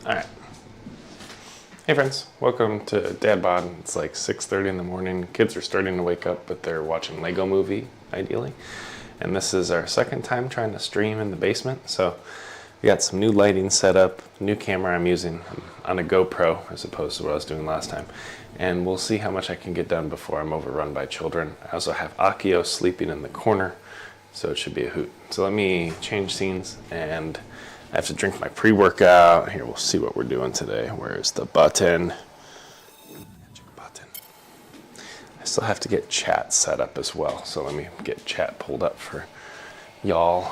Alright. Hey friends, welcome to DadBod. It's like 6:30 in the morning. Kids are starting to wake up, but they're watching Lego Movie, ideally. And this is our second time trying to stream in the basement. So we got some new lighting set up, new camera I'm using on a GoPro as opposed to what I was doing last time. And we'll see how much I can get done before I'm overrun by children. I also have Akio sleeping in the corner, so it should be a hoot. So let me change scenes, and I have to drink my pre-workout. Here, we'll see what we're doing today. Where's the button? Magic button. I still have to get chat set up as well, so let me get chat pulled up for y'all.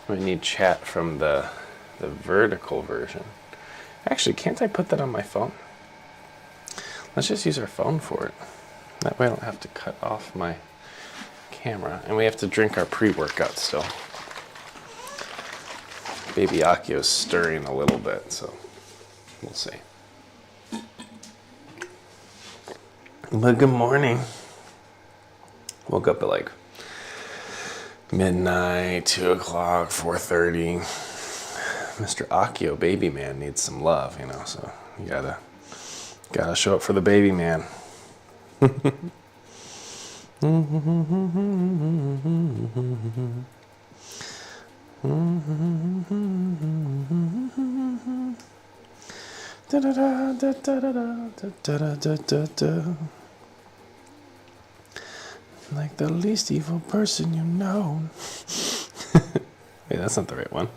I need chat from the vertical version. Actually, can't I put that on my phone? Let's just use our phone for it. That way I don't have to cut off my camera. And we have to drink our pre-workout still. Baby Akio's stirring a little bit, so we'll see. But good morning. Woke up at like midnight, 2 o'clock, 4:30. Mr. Akio, baby man, needs some love, you know, so you gotta show up for the baby man. Like the least evil person you know. Wait, that's not the right one.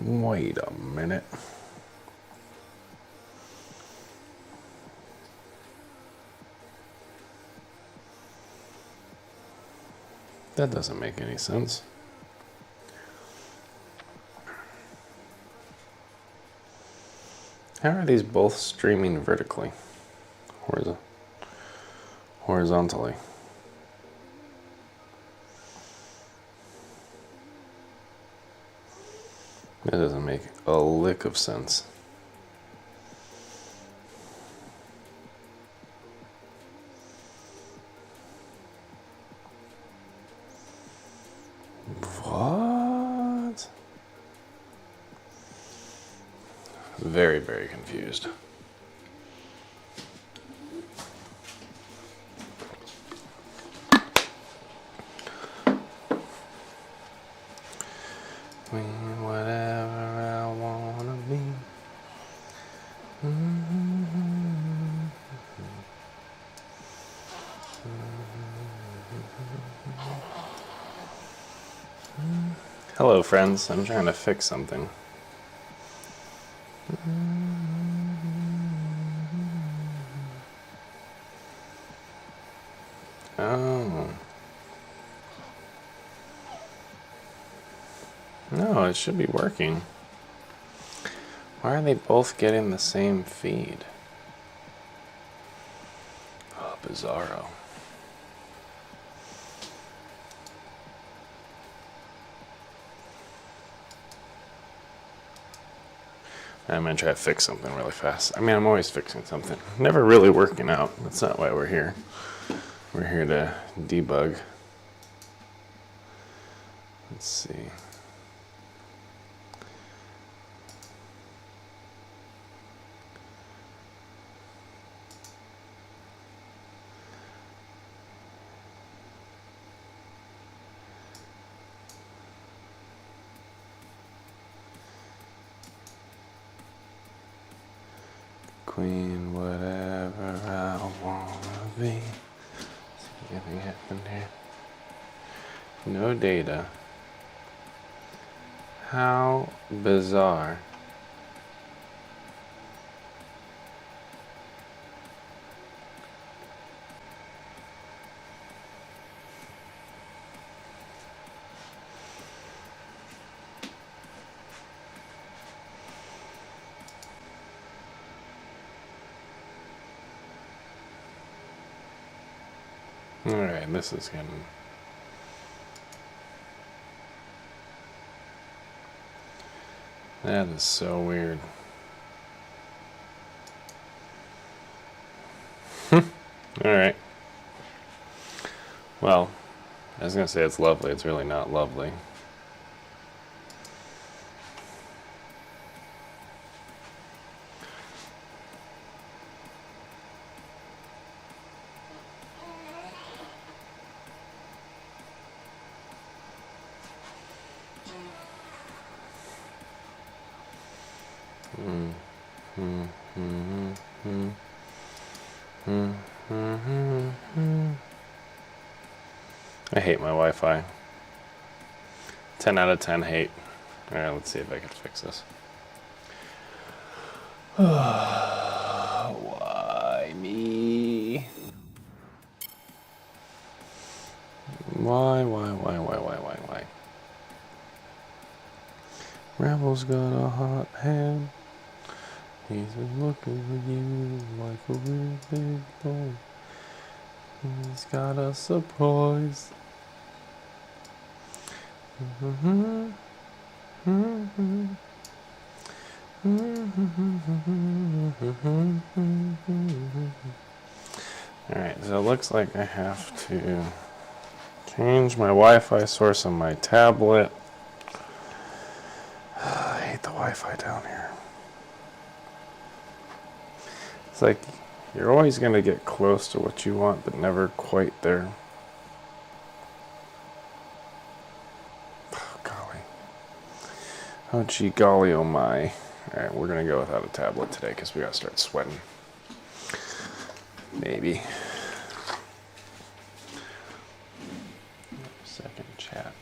Wait a minute. That doesn't make any sense. How are these both streaming vertically? Horizontally. That doesn't make a lick of sense. What? Very, very confused. Whatever I wanna be. Hello, friends. I'm trying to fix something. Oh. No, it should be working. Why are they both getting the same feed? Oh, bizarro. I'm gonna try to fix something really fast. I mean, I'm always fixing something. Never really working out. That's not why we're here. We're here to debug. Let's see. Queen, whatever I wanna be. See anything happened here? No data. How bizarre. Alright, this is getting... That is so weird. Alright. Well, as was gonna say it's lovely. It's really not lovely. I hate my Wi-Fi. 10 out of 10 hate. Alright, let's see if I can fix this. Why me? Why? Rebel's got a hot hand. He's been looking for you like a real big boy. He's got a surprise. Alright, so it looks like I have to change my Wi-Fi source on my tablet. I hate the Wi-Fi down here. It's like you're always going to get close to what you want, but never quite there. Oh, golly. Oh, gee, golly, oh my. Alright, we're going to go without a tablet today because we got to start sweating. Maybe. Second chat.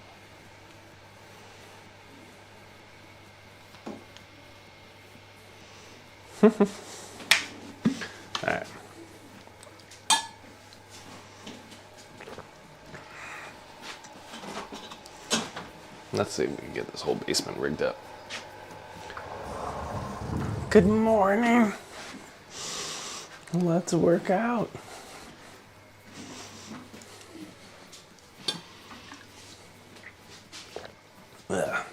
Alright. Let's see if we can get this whole basement rigged up. Good morning. Let's work out. Ugh.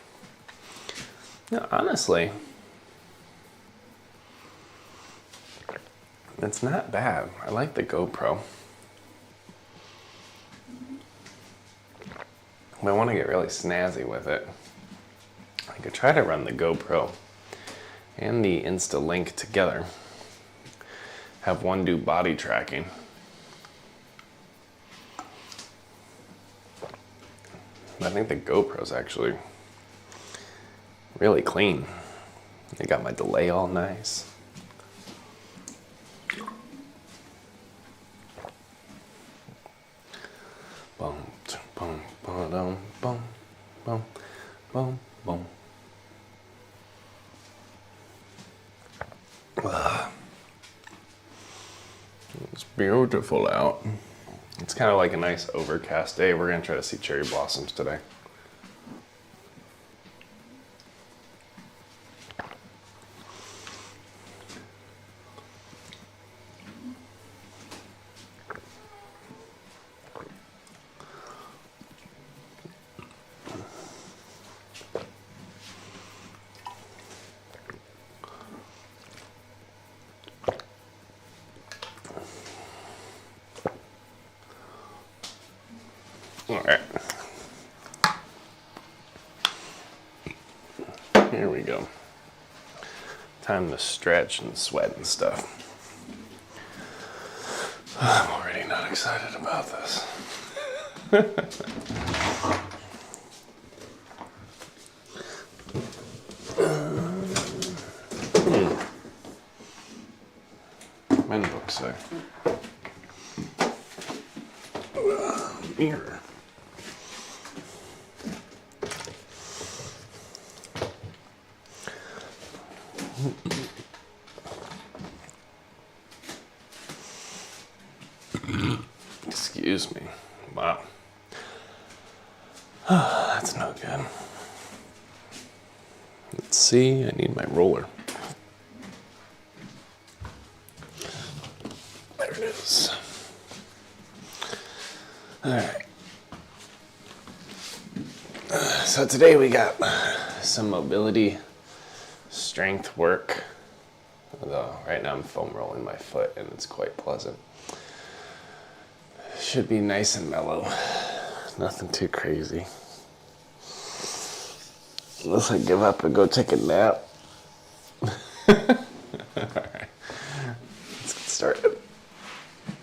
No, honestly, it's not bad. I like the GoPro. But I want to get really snazzy with it. I could try to run the GoPro and the Insta Link together. Have one do body tracking. I think the GoPro's actually really clean. I got my delay all nice. Boom, boom, boom, boom, boom, boom, boom. It's beautiful out. It's kind of like a nice overcast day. We're gonna try to see cherry blossoms today. All right. Here we go. Time to stretch and sweat and stuff. I'm already not excited about this. Men book say. Mirror. Excuse me. Wow. That's no good. Let's see, I need my roller. There it is. Alright. So today we got some mobility, strength work. Although right now I'm foam rolling my foot and it's quite pleasant. Should be nice and mellow. Nothing too crazy. Unless I give up and go take a nap. Alright. Let's get started.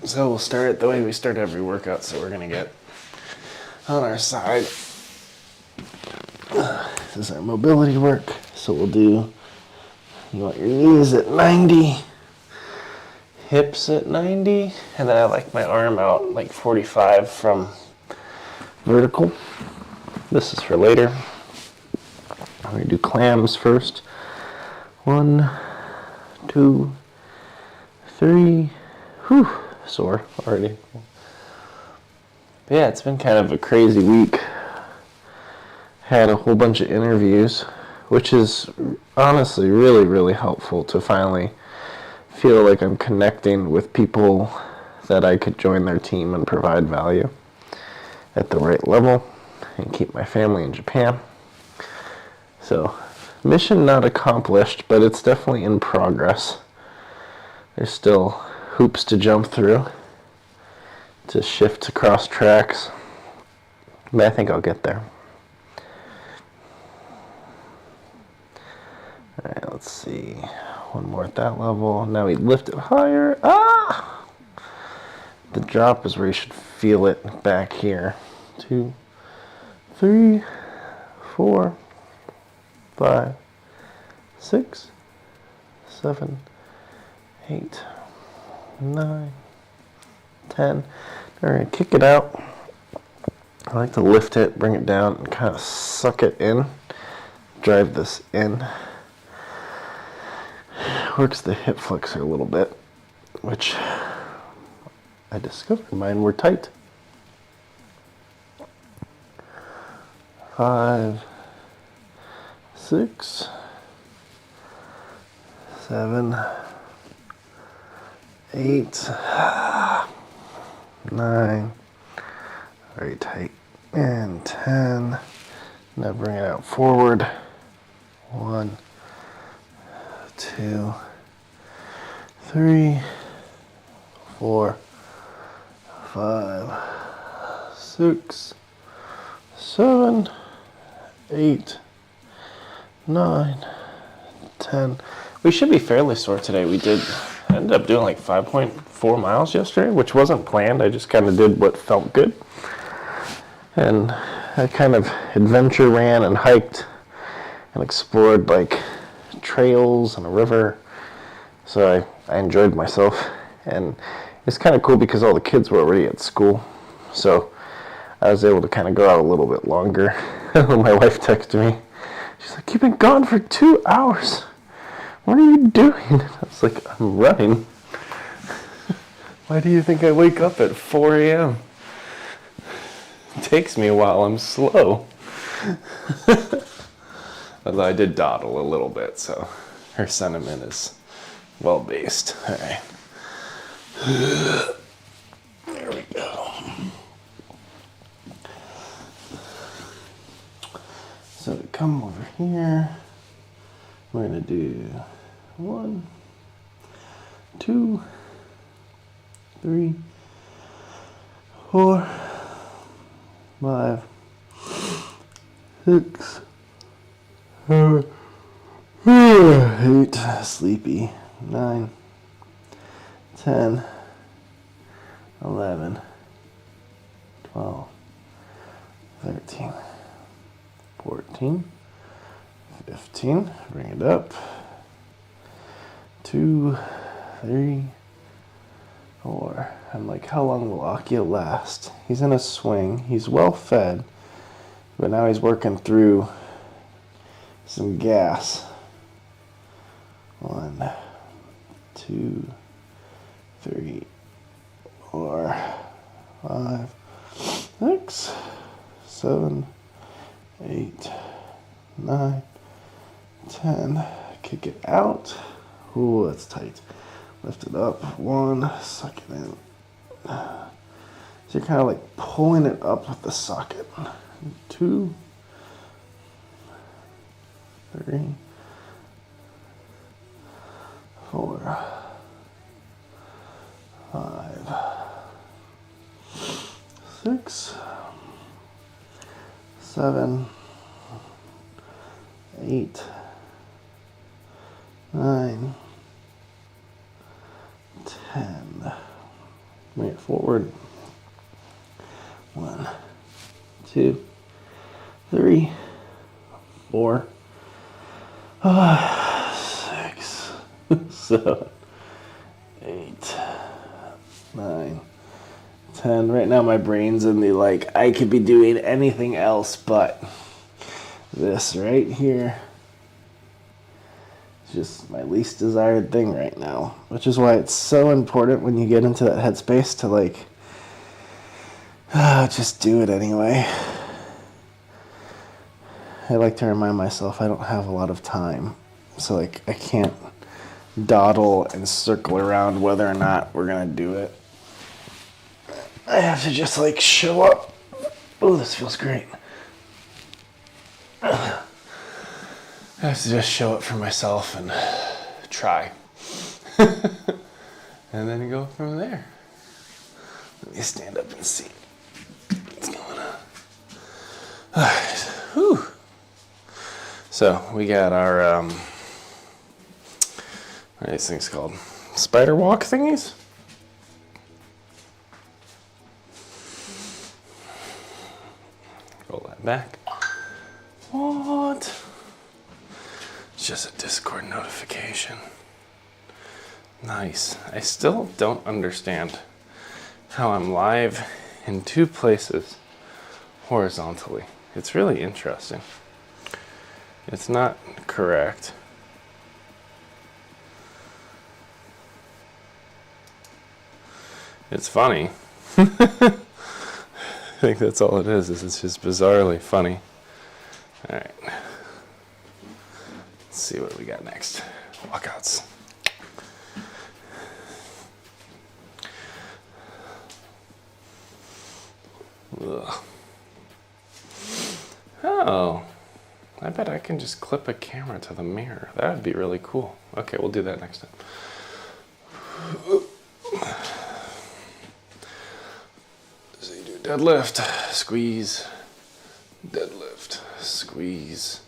So we'll start it the way we start every workout. So we're going to get on our side. This is our mobility work. So we'll do, you want your knees at 90, hips at 90, and then I like my arm out like 45 from vertical. This is for later. I'm going to do clams first. 1, 2, 3. Whew, sore already. But yeah, it's been kind of a crazy week. Had a whole bunch of interviews, which is honestly really, really helpful to finally feel like I'm connecting with people that I could join their team and provide value at the right level and keep my family in Japan. So, mission not accomplished, but it's definitely in progress. There's still hoops to jump through to shift to cross tracks, but I think I'll get there. Alright, let's see. One more at that level. Now we lift it higher. Ah! The drop is where you should feel it back here. 2, 3, 4, 5, 6, 7, 8, 9, 10. All right, kick it out. I like to lift it, bring it down, and kind of suck it in. Drive this in. Works the hip flexor a little bit, which I discovered mine were tight. 5, 6, 7, 8, 9, very tight, and 10. Now bring it out forward. 1, 2, 3, 4, 5, 6, 7, 8, 9, 10. We should be fairly sore today. I ended up doing like 5.4 miles yesterday, which wasn't planned. I just kind of did what felt good. And I kind of adventure ran and hiked and explored like trails and a river. So I enjoyed myself. And it's kind of cool because all the kids were already at school. So I was able to kind of go out a little bit longer. My wife texted me. She's like, "You've been gone for 2 hours. What are you doing?" I was like, "I'm running." Why do you think I wake up at 4 a.m.? It takes me a while. I'm slow. Although I did dawdle a little bit, so her sentiment is well based. All right. There we go. So to come over here, we're going to do 1, 2, 3, 4, 5, 6, 7, 8, sleepy, 9, 10, 11, 12, 13, 14, 15, bring it up, 2, 3, 4. I'm like, how long will Akio last? He's in a swing, he's well fed, but now he's working through some gas. 1, 2, 3, 4, 5, 6, 7, 8, 9, 10. Kick it out. Ooh, that's tight. Lift it up. 1, suck it in. So you're kind of like pulling it up with the socket. 2, 3, 4, 5, 6, 7, 8, 9, 10. Wait, forward. 1, 2, 3, 4, 6, 7, 8, 9, 10. Right now my brain's in the like, I could be doing anything else but this right here. It's just my least desired thing right now, which is why it's so important when you get into that headspace to like, just do it anyway. I like to remind myself I don't have a lot of time. So like I can't dawdle and circle around whether or not we're gonna do it. I have to just like show up. Oh, this feels great. I have to just show up for myself and try. And then go from there. Let me stand up and see what's going on. Alright. Whew. So we got our what are these things called? Spider walk thingies? Roll that back. What? It's just a Discord notification. Nice. I still don't understand how I'm live in 2 places horizontally. It's really interesting. It's not correct. It's funny. I think that's all it is it's just bizarrely funny. Alright. Let's see what we got next. Walkouts. Ugh. Oh. I bet I can just clip a camera to the mirror. That would be really cool. Okay, we'll do that next time. So you do deadlift, squeeze, deadlift, squeeze,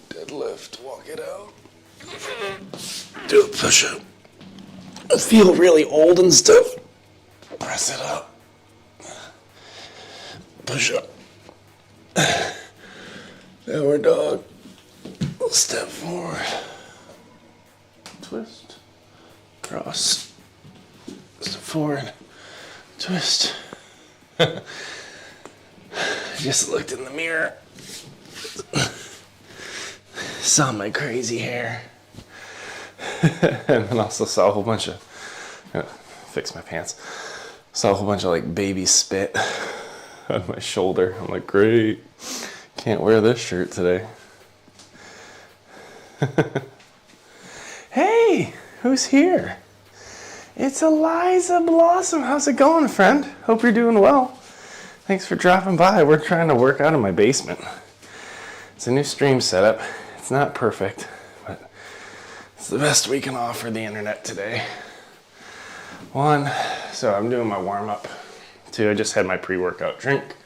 deadlift, walk it out. Do a push-up. I feel really old and stuff. Press it up. Push up. Downward dog. Step forward. Twist. Cross. Step forward. Twist. I just looked in the mirror. Saw my crazy hair. And then also saw a whole bunch of, fix my pants. Saw a whole bunch of like baby spit on my shoulder. I'm like, great. Can't wear this shirt today. Hey, who's here? It's Eliza Blossom. How's it going, friend? Hope you're doing well. Thanks for dropping by. We're trying to work out in my basement. It's a new stream setup. It's not perfect, but it's the best we can offer the internet today. 1, so I'm doing my warm-up. 2, I just had my pre-workout drink.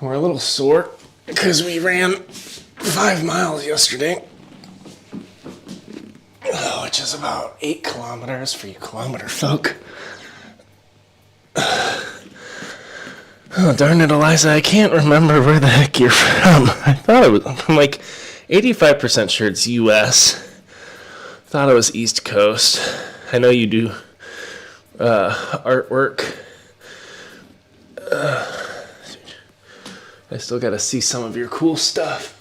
We're a little sore because we ran 5 miles yesterday, which is about 8 kilometers for you kilometer folk. Oh, darn it, Eliza, I can't remember where the heck you're from. I thought it was, I'm like 85% sure it's US. Thought it was East Coast. I know you do artwork. I still got to see some of your cool stuff.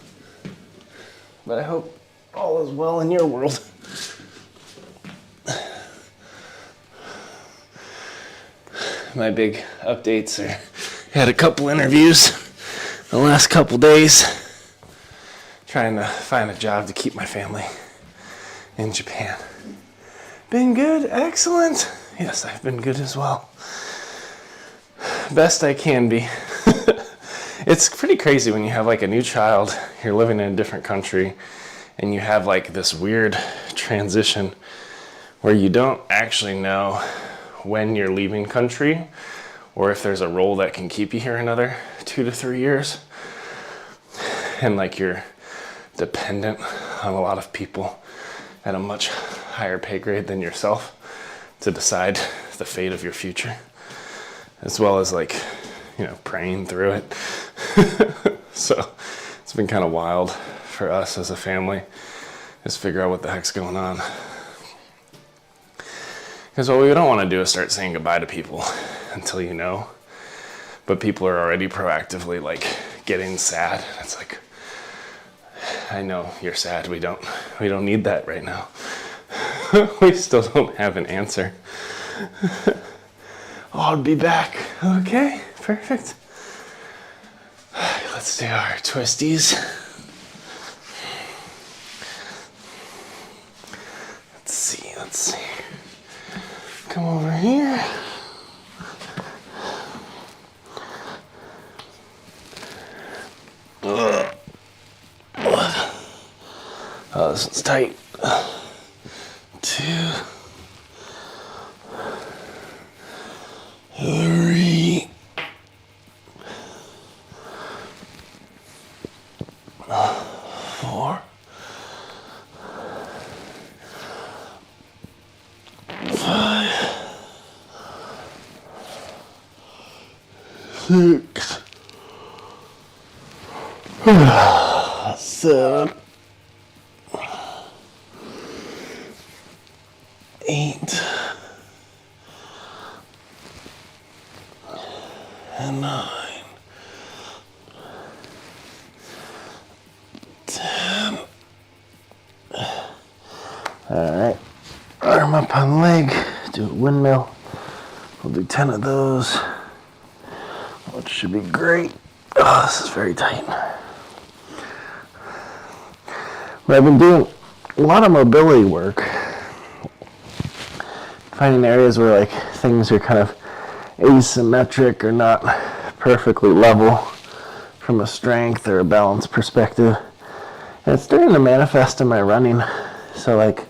But I hope all is well in your world. My big updates are, had a couple interviews the last couple days. Trying to find a job to keep my family in Japan. Been good, excellent. Yes, I've been good as well. Best I can be. It's pretty crazy when you have like a new child, you're living in a different country, and you have like this weird transition where you don't actually know when you're leaving country or if there's a role that can keep you here another 2 to 3 years, and like you're dependent on a lot of people at a much higher pay grade than yourself to decide the fate of your future, as well as like, you know, praying through it. So it's been kind of wild for us as a family, just figure out what the heck's going on. Because what we don't want to do is start saying goodbye to people until you know. But people are already proactively like getting sad. It's like, I know you're sad. We don't need that right now. We still don't have an answer. Oh, I'll be back. Okay, perfect. Let's do our twisties. Let's see. Come over here. Oh, this one's tight. 2, 3, 4, 5, 6, 7, 8, and 9, 10. Alright, arm up on leg, do a windmill. We'll do 10 of those, which should be great. Oh, this is very tight. But I've been doing a lot of mobility work, finding areas where like things are kind of asymmetric or not perfectly level from a strength or a balance perspective. And it's starting to manifest in my running. So like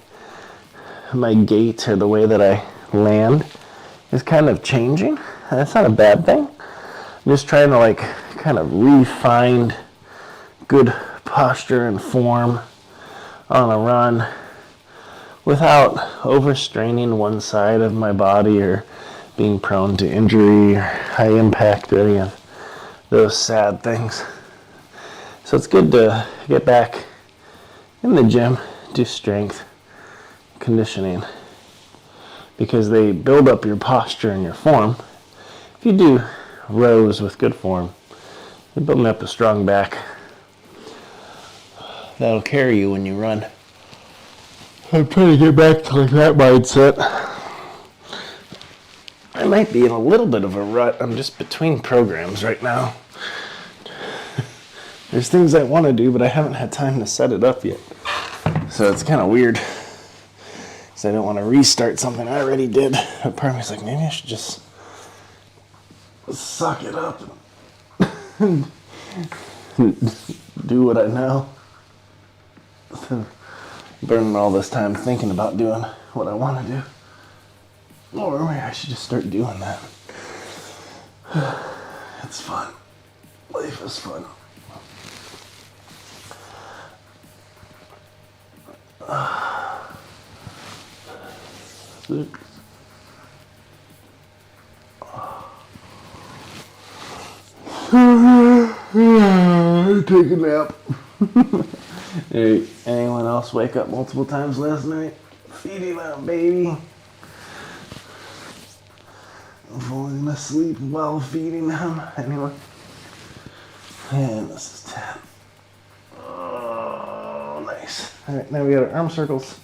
my gait or the way that I land is kind of changing. And that's not a bad thing. I'm just trying to like kind of refine good posture and form on a run without overstraining one side of my body or being prone to injury or high impact or any of those sad things. So it's good to get back in the gym, do strength conditioning, because they build up your posture and your form. If you do rows with good form, you're building up a strong back that'll carry you when you run. I'm trying to get back to like that mindset. I might be in a little bit of a rut. I'm just between programs right now. There's things I want to do, but I haven't had time to set it up yet. So it's kind of weird, because I don't want to restart something I already did. But part of me's like, maybe I should just suck it up and do what I know. Burning all this time thinking about doing what I want to do. Or maybe I should just start doing that. It's fun. Life is fun. Take a nap. Hey, anyone else wake up multiple times last night? Feeding that baby. Falling asleep while feeding him. Anyone? And this is 10. Oh, nice. Alright, now we got our arm circles.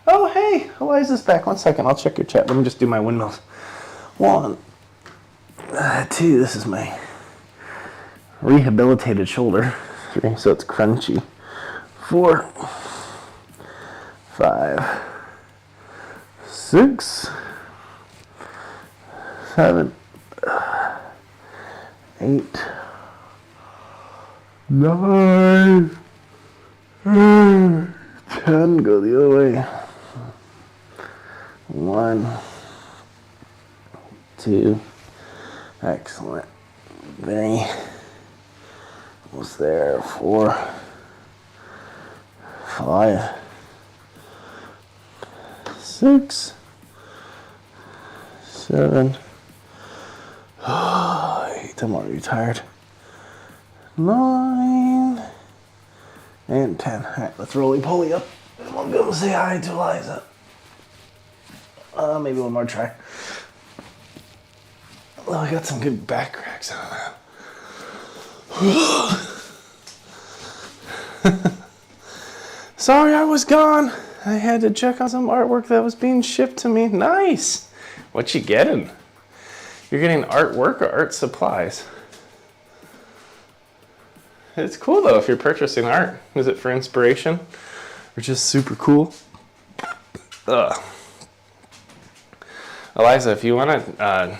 Oh, hey, Eliza's back. 1 second, I'll check your chat. Let me just do my windmills. 1, 2, this is my rehabilitated shoulder. 3, so it's crunchy. 4, 5, 6, 7, 8, 9, 10. Go the other way. 1, 2, Excellent. Very almost there. 4, 5, 6, 7. Oh, 8. I'm already tired. 9 and 10. All right, let's roly-poly up. And we'll go say hi to Eliza. Maybe one more try. Oh, I got some good back cracks on that. Sorry I was gone. I had to check on some artwork that was being shipped to me. Nice. What you getting? You're getting artwork or art supplies? It's cool though if you're purchasing art. Is it for inspiration or just super cool? Ugh. Eliza, if you want to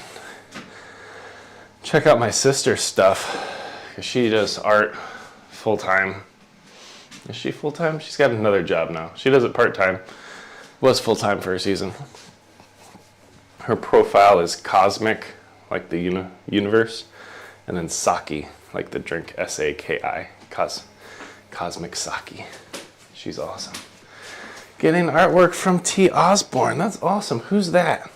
check out my sister's stuff, because she does art full-time. Is she full-time? She's got another job now. She does it part-time. Was full-time for a season. Her profile is Cosmic, like the universe, and then Saki, like the drink, S-A-K-I, Cosmic Saki. She's awesome. Getting artwork from T. Osborne. That's awesome. Who's that?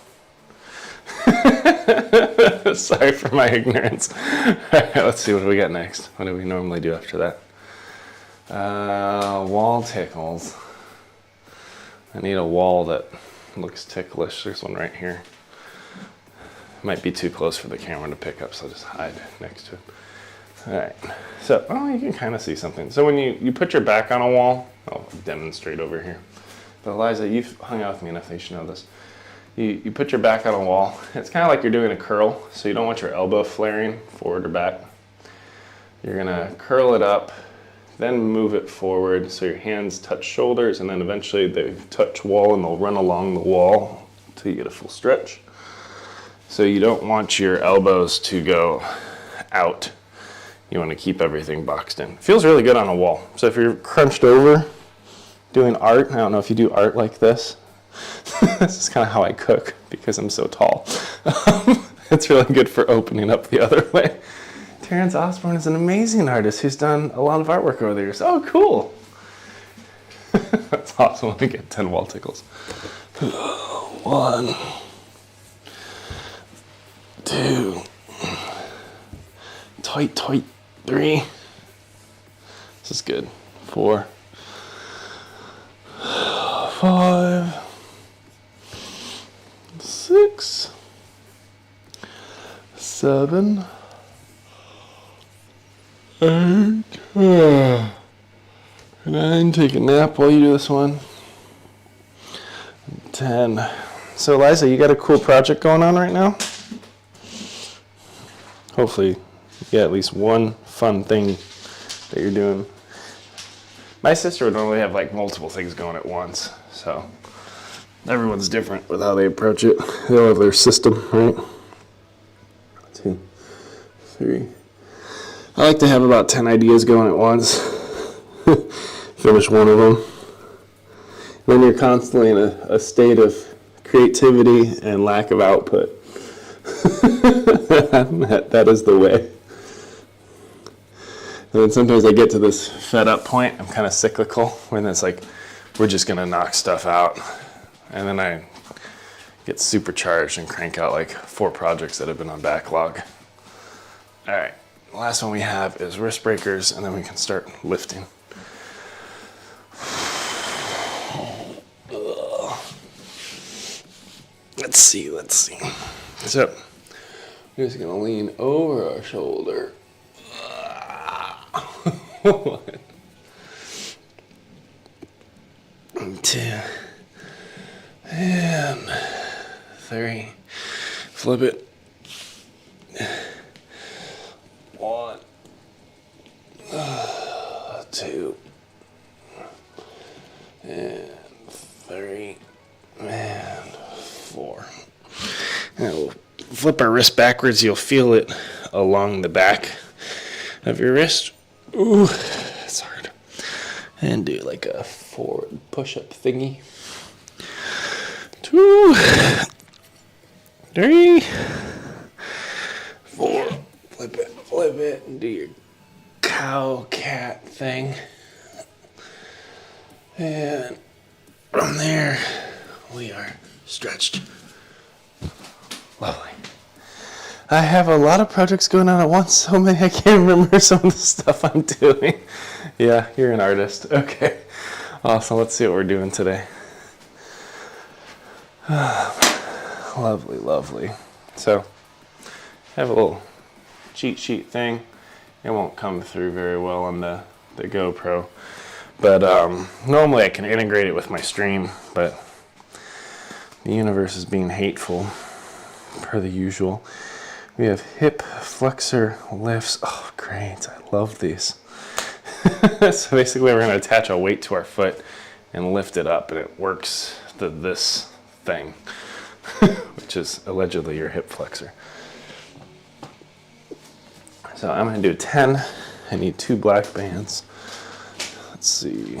Sorry for my ignorance. All right, let's see what do we got next. What do we normally do after that? Wall tickles. I need a wall that looks ticklish. There's one right here. Might be too close for the camera to pick up, so I'll just hide next to it. All right, so, oh, you can kind of see something. So when you put your back on a wall, I'll demonstrate over here. But Eliza, you've hung out with me enough that you should know this. You put your back on a wall. It's kind of like you're doing a curl, so you don't want your elbow flaring forward or back. You're gonna curl it up, then move it forward so your hands touch shoulders, and then eventually they touch wall and they'll run along the wall until you get a full stretch. So you don't want your elbows to go out. You want to keep everything boxed in. Feels really good on a wall. So if you're crunched over doing art, I don't know if you do art like this. This is kind of how I cook because I'm so tall. It's really good for opening up the other way. Terrence Osborne is an amazing artist who's done a lot of artwork over the years. Oh, cool. That's awesome when we get 10 wall tickles. 1, 2, tight, 3. This is good. 4, 5, 6, 7, 8, 9. Take a nap while you do this one. 10. So Eliza, you got a cool project going on right now? Hopefully you get at least one fun thing that you're doing. My sister would normally have like multiple things going at once, so everyone's different with how they approach it. They all have their system, right? 2, 3. I like to have about 10 ideas going at once. Finish one of them. Then you're constantly in a state of creativity and lack of output. That is the way. And then sometimes I get to this fed up point. I'm kind of cyclical when it's like, we're just going to knock stuff out. And then I get supercharged and crank out like 4 projects that have been on backlog. All right, the last one we have is wrist breakers, and then we can start lifting. Let's see. So, we're just gonna lean over our shoulder. 1, 2, and 3. Flip it. 1, 2, and 3, and 4. And we'll flip our wrist backwards. You'll feel it along the back of your wrist. Ooh, that's hard. And do like a forward push-up thingy. 2, 3, 4, of it and do your cow cat thing. And from there, we are stretched. Lovely. I have a lot of projects going on at once, so many I can't remember some of the stuff I'm doing. Yeah, you're an artist. Okay. Awesome. Let's see what we're doing today. Lovely, lovely. So, I have a little cheat sheet thing. It won't come through very well on the GoPro. But normally I can integrate it with my stream, but the universe is being hateful, per the usual. We have hip flexor lifts. Oh, great. I love these. So basically we're going to attach a weight to our foot and lift it up, and it works this thing, which is allegedly your hip flexor. So I'm going to do 10. I need 2 black bands. Let's see.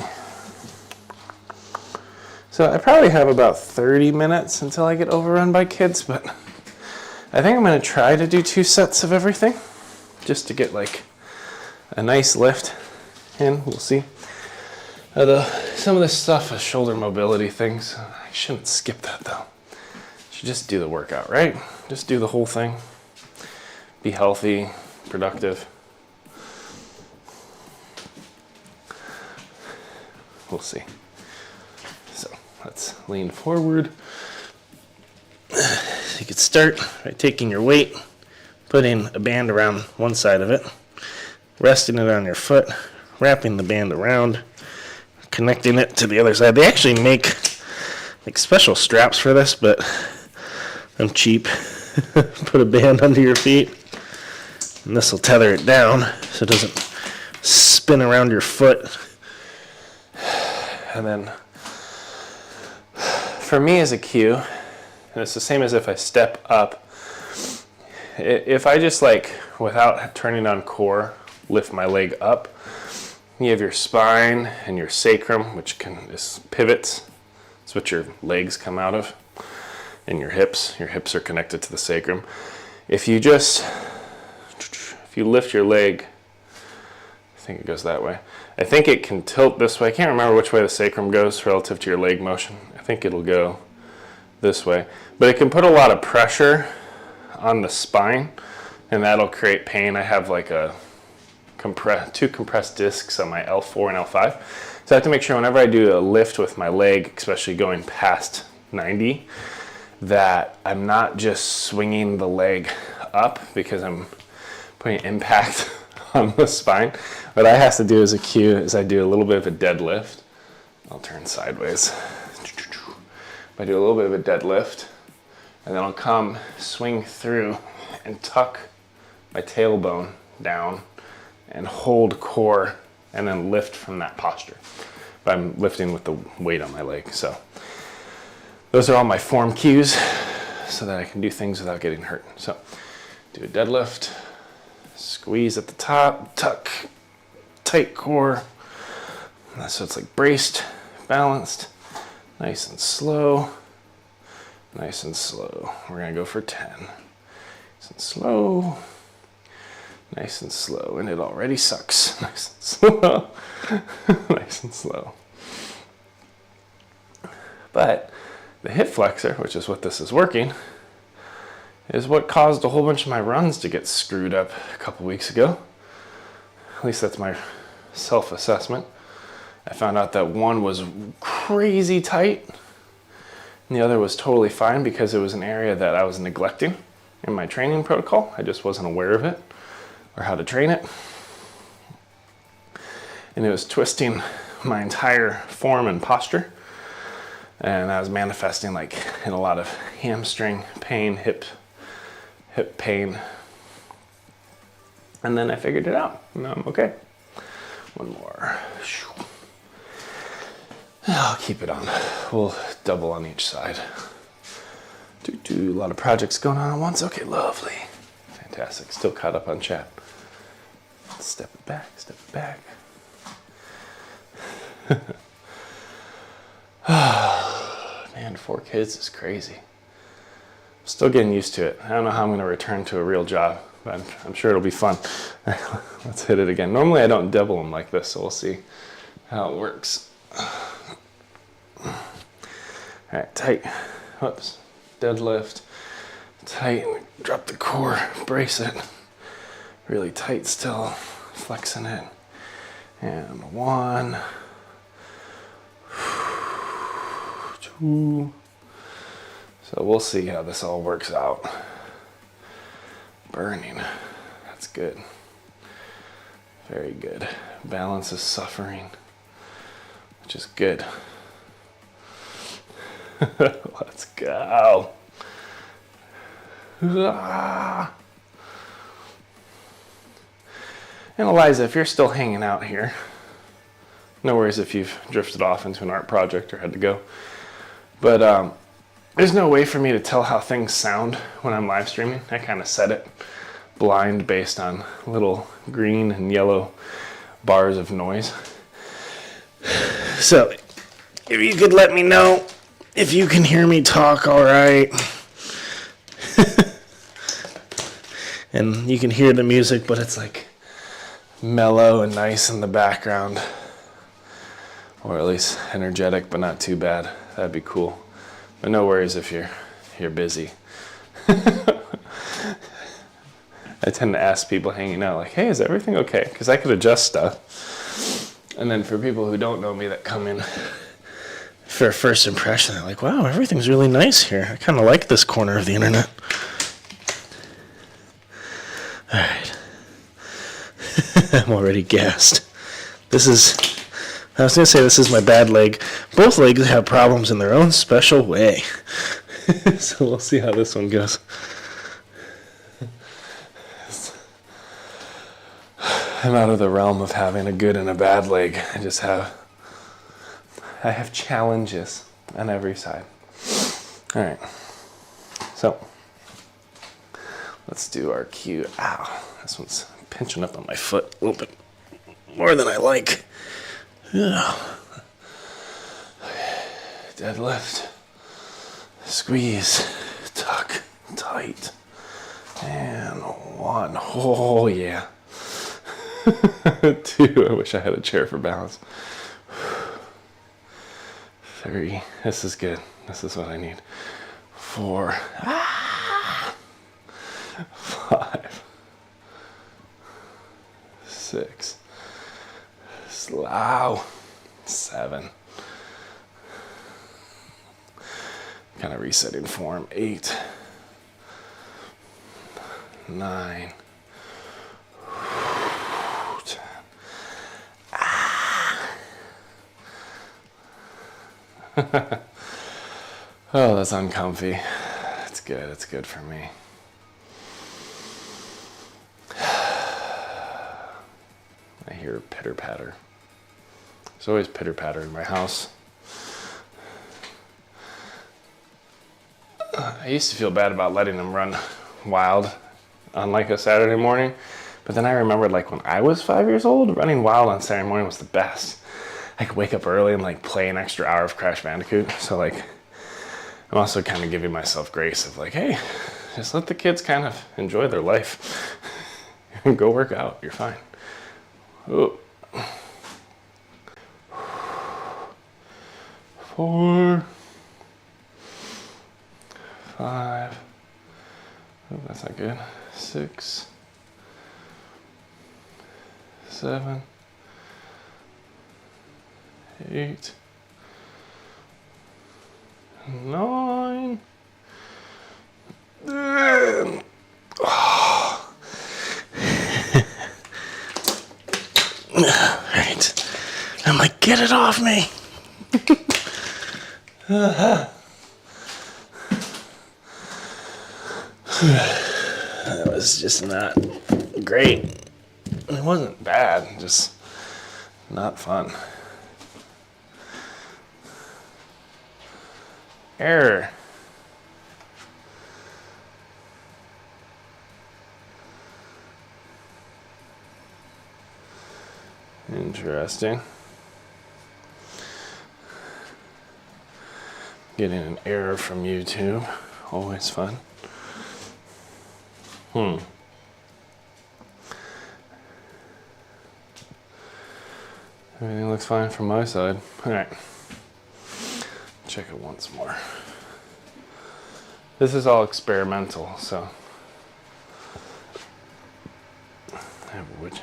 So I probably have about 30 minutes until I get overrun by kids, but I think I'm going to try to do 2 sets of everything just to get like a nice lift in. We'll see. Some of this stuff is shoulder mobility things. I shouldn't skip that though. Should just do the workout, right? Just do the whole thing. Be healthy, productive. We'll see. So let's lean forward. So you could start by taking your weight, putting a band around one side of it, resting it on your foot, wrapping the band around, connecting it to the other side. They actually make like special straps for this, but I'm cheap. Put a band under your feet, and this will tether it down so it doesn't spin around your foot. And then for me as a cue, and it's the same as if I step up, if I just like, without turning on core, lift my leg up, you have your spine and your sacrum, which is pivots. It's what your legs come out of, and your hips. Your hips are connected to the sacrum. If you lift your leg, I think it goes that way. I think it can tilt this way. I can't remember which way the sacrum goes relative to your leg motion. I think it'll go this way. But it can put a lot of pressure on the spine, and that'll create pain. I have like two compressed discs on my L4 and L5. So I have to make sure whenever I do a lift with my leg, especially going past 90, that I'm not just swinging the leg up because I'm putting impact on the spine. What I have to do as a cue is I do a little bit of a deadlift. I'll turn sideways. I do a little bit of a deadlift, and then I'll come, swing through, and tuck my tailbone down, and hold core, and then lift from that posture. But I'm lifting with the weight on my leg. So those are all my form cues so that I can do things without getting hurt. So do a deadlift, squeeze at the top, tuck, tight core. So it's like braced, balanced, nice and slow, nice and slow. We're gonna go for 10. Nice and slow, nice and slow. And it already sucks. Nice and slow, nice and slow. But the hip flexor, which is what this is working, is what caused a whole bunch of my runs to get screwed up a couple weeks ago. At least that's my self-assessment. I found out that one was crazy tight and the other was totally fine because it was an area that I was neglecting in my training protocol. I just wasn't aware of it or how to train it. And it was twisting my entire form and posture. And I was manifesting like in a lot of hamstring pain, hip pain. And then I figured it out. Now I'm okay. One more. I'll keep it on. We'll double on each side. A lot of projects going on at once. Okay, lovely. Fantastic. Still caught up on chat. Step it back, step it back. Man, 4 kids is crazy. I'm still getting used to it. I don't know how I'm going to return to a real job, but I'm sure it'll be fun. Let's hit it again. Normally I don't double them like this, so we'll see how it works. All right, tight. Whoops. Deadlift. Tight. Drop the core. Brace it. Really tight still. Flexing it. And 1, 2. So we'll see how this all works out. Burning. That's good. Very good. Balance is suffering, which is good. Let's go. And Eliza, if you're still hanging out here, no worries if you've drifted off into an art project or had to go. But there's no way for me to tell how things sound when I'm live streaming. I kind of set it blind based on little green and yellow bars of noise. So if you could let me know if you can hear me talk all right. And you can hear the music, but it's like mellow and nice in the background. Or at least energetic, but not too bad. That'd be cool. But no worries if you're busy. I tend to ask people hanging out, like, hey, is everything okay? Because I could adjust stuff. And then for people who don't know me that come in for a first impression, they're like, wow, everything's really nice here. I kind of like this corner of the internet. All right. I'm already gassed. I was going to say this is my bad leg. Both legs have problems in their own special way. So we'll see how this one goes. I'm out of the realm of having a good and a bad leg. I have challenges on every side. All right. So let's do our cue. Ow, this one's pinching up on my foot a little bit more than I like. Deadlift, squeeze, tuck, tight, and 1. Oh yeah. 2. I wish I had a chair for balance. 3. This is good. This is what I need. 4. 5. 6. Slow. 7. Kind of resetting form. 8. 9. 10. Oh, that's uncomfy. It's good. It's good for me. I hear pitter patter. There's always pitter patter in my house. I used to feel bad about letting them run wild on like a Saturday morning, but then I remembered like when I was 5 years old, running wild on Saturday morning was the best. I could wake up early and like play an extra hour of Crash Bandicoot. So like, I'm also kind of giving myself grace of like, hey, just let the kids kind of enjoy their life. Go work out, you're fine. Ooh. 4, 5, oh, that's not good. 6, 7, 8, 9, 10. Oh. Right. I'm like, get it off me. That was just not great. It wasn't bad, just not fun. Error. Interesting. Getting an error from YouTube, always fun. Everything looks fine from my side. All right. Check it once more. This is all experimental, so I would.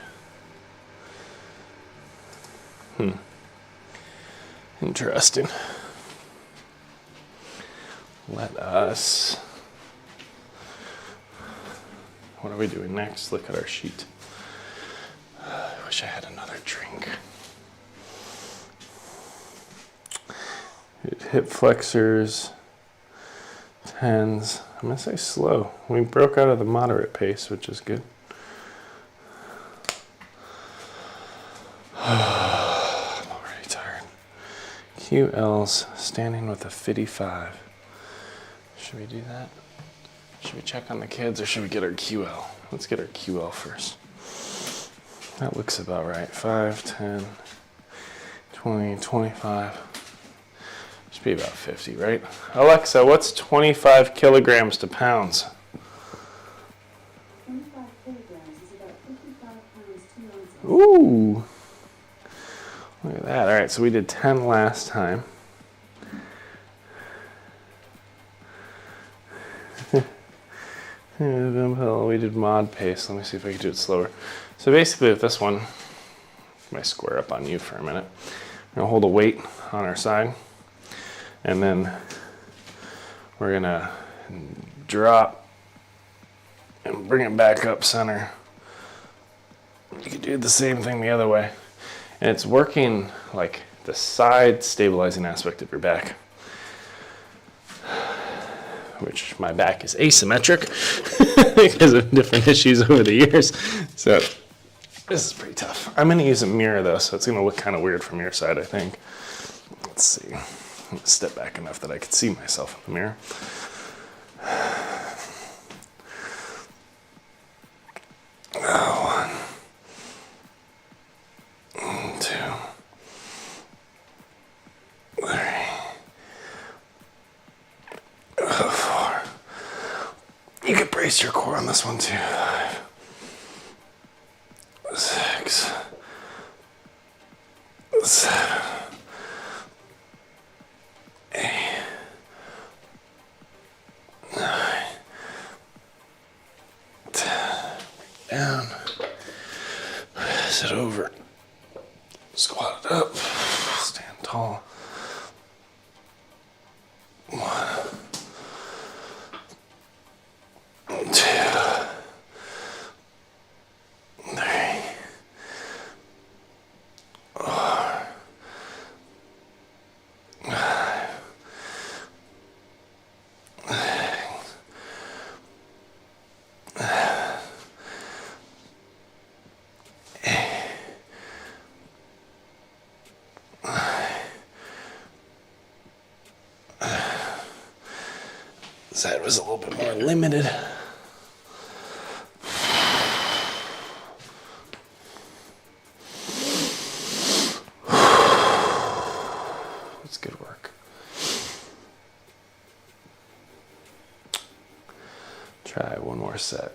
Interesting. Let us. What are we doing next? Look at our sheet. I wish I had another drink. Hip flexors, 10s. I'm gonna say slow. We broke out of the moderate pace, which is good. I'm already tired. QLs standing with a 55. Should we do that? Should we check on the kids or should we get our QL? Let's get our QL first. That looks about right. 5, 10, 20, 25. Should be about 50, right? Alexa, what's 25 kilograms to pounds? 25 kilograms is about 55 pounds, 2 ounces. Ooh. Look at that. All right, so we did 10 last time. We did mod pace. Let me see if I can do it slower. So basically with this one, I might square up on you for a minute. I'm gonna hold a weight on our side, and then we're gonna drop and bring it back up center. You could do the same thing the other way. And it's working like the side stabilizing aspect of your back, which my back is asymmetric because of different issues over the years. So this is pretty tough. I'm gonna use a mirror though, so it's gonna look kind of weird from your side, I think. Let's see. I'm gonna step back enough that I can see myself in the mirror. Oh, 1, 2, 3, 4. You could brace your core on this one too. 5, 6, 7, 8, 9, 10. Down. Sit over. Squat it up. Stand tall. 1, 2, 3, 4, 5, 6. Side was a little bit more limited. That's good work. Try one more set.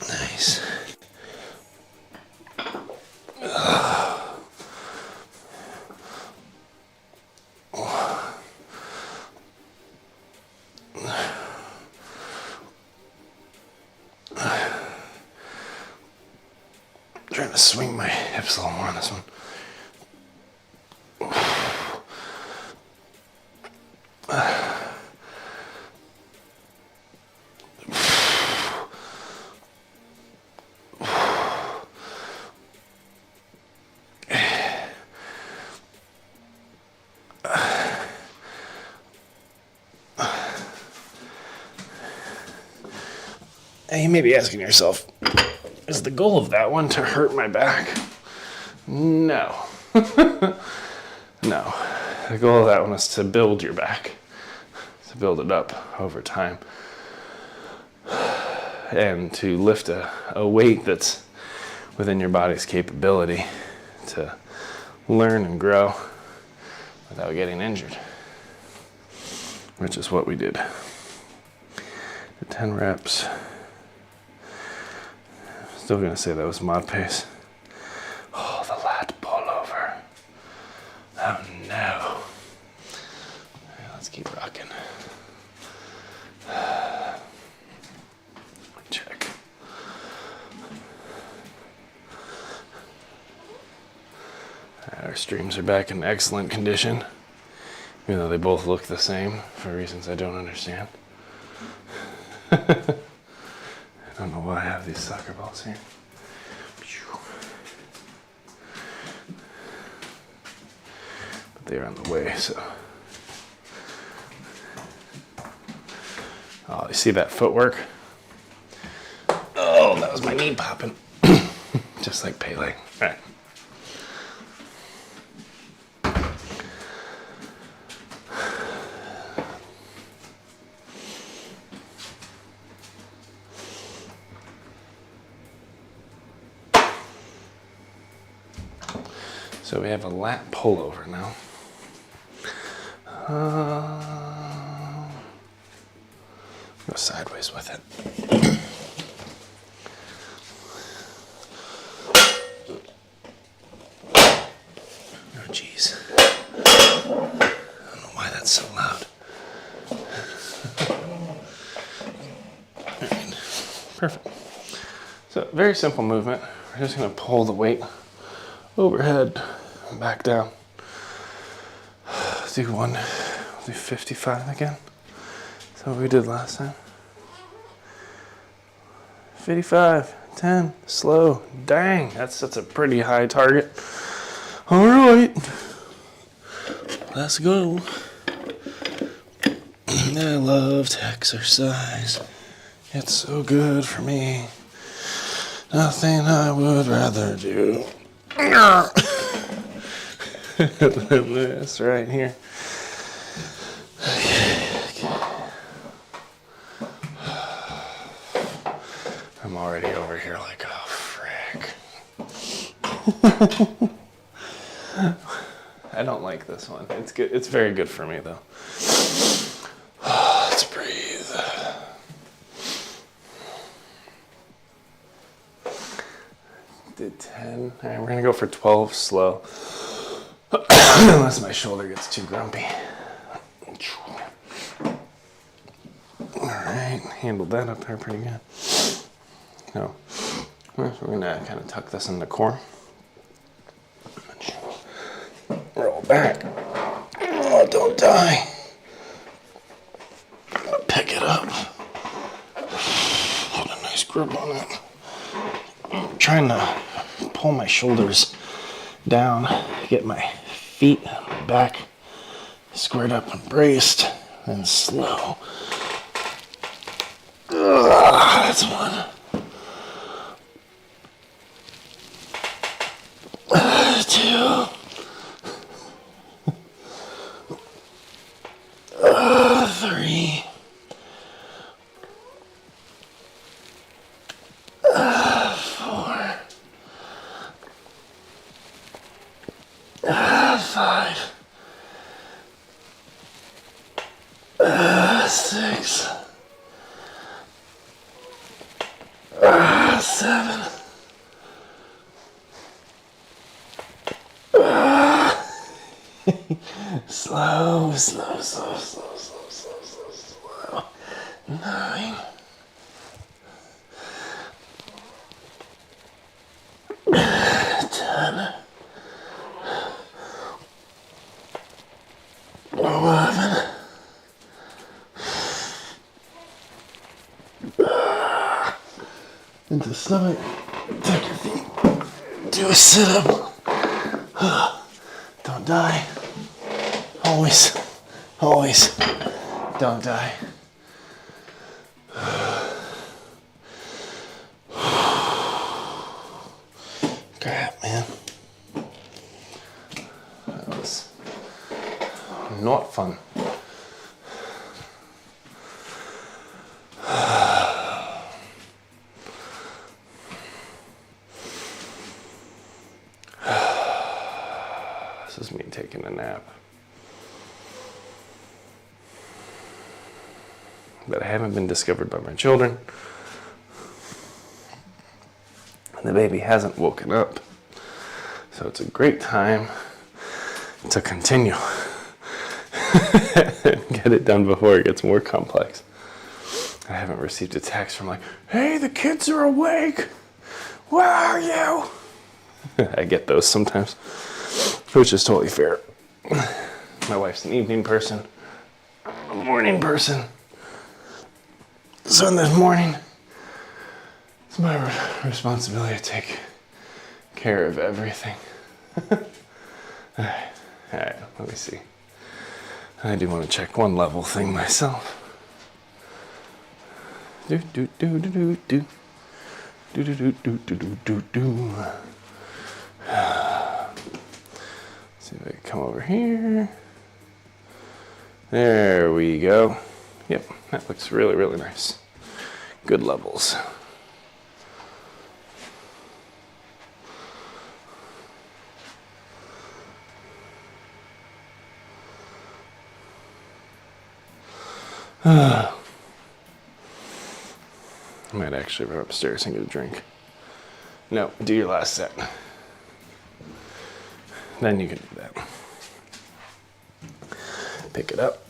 Nice. Trying to swing my hips a little more on this one. And you may be asking yourself, is the goal of that one to hurt my back? No. No. The goal of that one is to build your back, to build it up over time, and to lift a weight that's within your body's capability to learn and grow without getting injured, which is what we did. The 10 reps. Still gonna say that was mod pace. Oh, the lat pullover. Oh no. Let's keep rocking. Check. Alright, our streams are back in excellent condition, even though they both look the same for reasons I don't understand. I don't know why I have these soccer balls here. But they're on the way, so. Oh, you see that footwork? Oh, that was my knee popping. Just like Pele. All right. So we have a lat pullover now. Go sideways with it. Oh, jeez. I don't know why that's so loud. Perfect. So, very simple movement. We're just going to pull the weight overhead and back down. Do 55 again. Is that what we did last time? 55, 10, slow. Dang, that's a pretty high target. All right, let's go. I love to exercise. It's so good for me. Nothing I would rather do than this right here. I'm already over here like, oh, frick. I don't like this one. It's good. It's very good for me, though. Let's breathe. Did 10. All right, we're going to go for 12 slow. Unless my shoulder gets too grumpy. All right, handled that up there pretty good. No, we're gonna kind of tuck this in the core. Roll back. Oh, don't die. Pick it up. Put a nice grip on it. I'm trying to pull my shoulders down, get my feet and my back squared up and braced, and slow. That's one. 2. 3. 4. 5. 6. 7. Slow. 9. 10. 11. Into stomach. Tuck your feet. Do a sit-up. Don't die. Always. Don't die. man. That was not fun. This is me taking a nap. But I haven't been discovered by my children. And the baby hasn't woken up. So it's a great time to continue. Get it done before it gets more complex. I haven't received a text from like, hey, the kids are awake. Where are you? I get those sometimes, which is totally fair. My wife's an evening person. I'm a morning person. So in this morning, it's my responsibility to take care of everything. All right, let me see. I do want to check one level thing myself. Do do do do do do do do do do do do do. See if I can come over here. There we go. Yep, that looks really, really nice. Good levels. I might actually run upstairs and get a drink. No, do your last set. Then you can do that. Pick it up.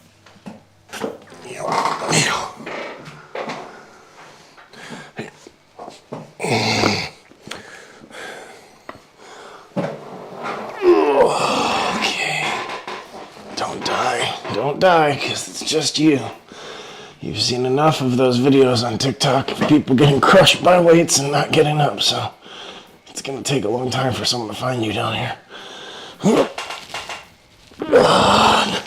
Okay. Don't die, because it's just you. You've seen enough of those videos on TikTok of people getting crushed by weights and not getting up, so it's gonna take a long time for someone to find you down here. God.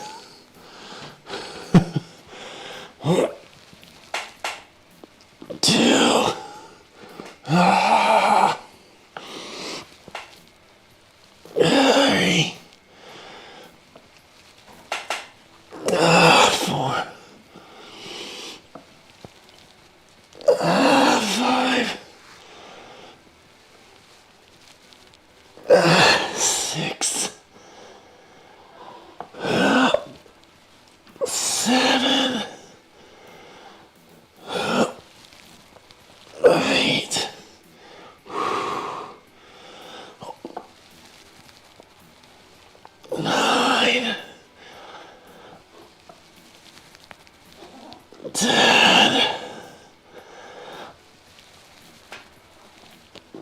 2. 3. 4. 5. 6. 7. 8. 9. 10.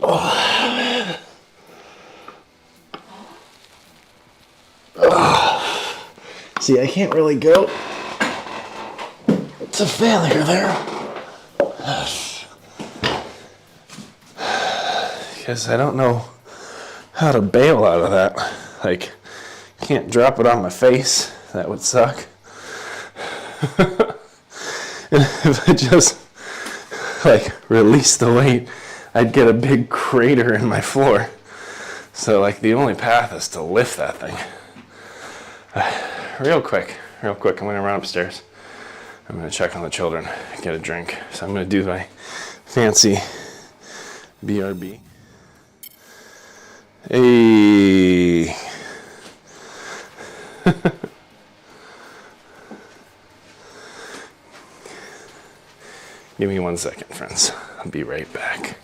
11. See, I can't really go. It's a failure there. Because I don't know how to bail out of that. Like, can't drop it on my face. That would suck. And if I just, like, release the weight, I'd get a big crater in my floor. So, like, the only path is to lift that thing. Real quick, I'm gonna run upstairs. I'm gonna check on the children, get a drink. So I'm gonna do my fancy BRB. Hey. Give me 1 second, friends. I'll be right back.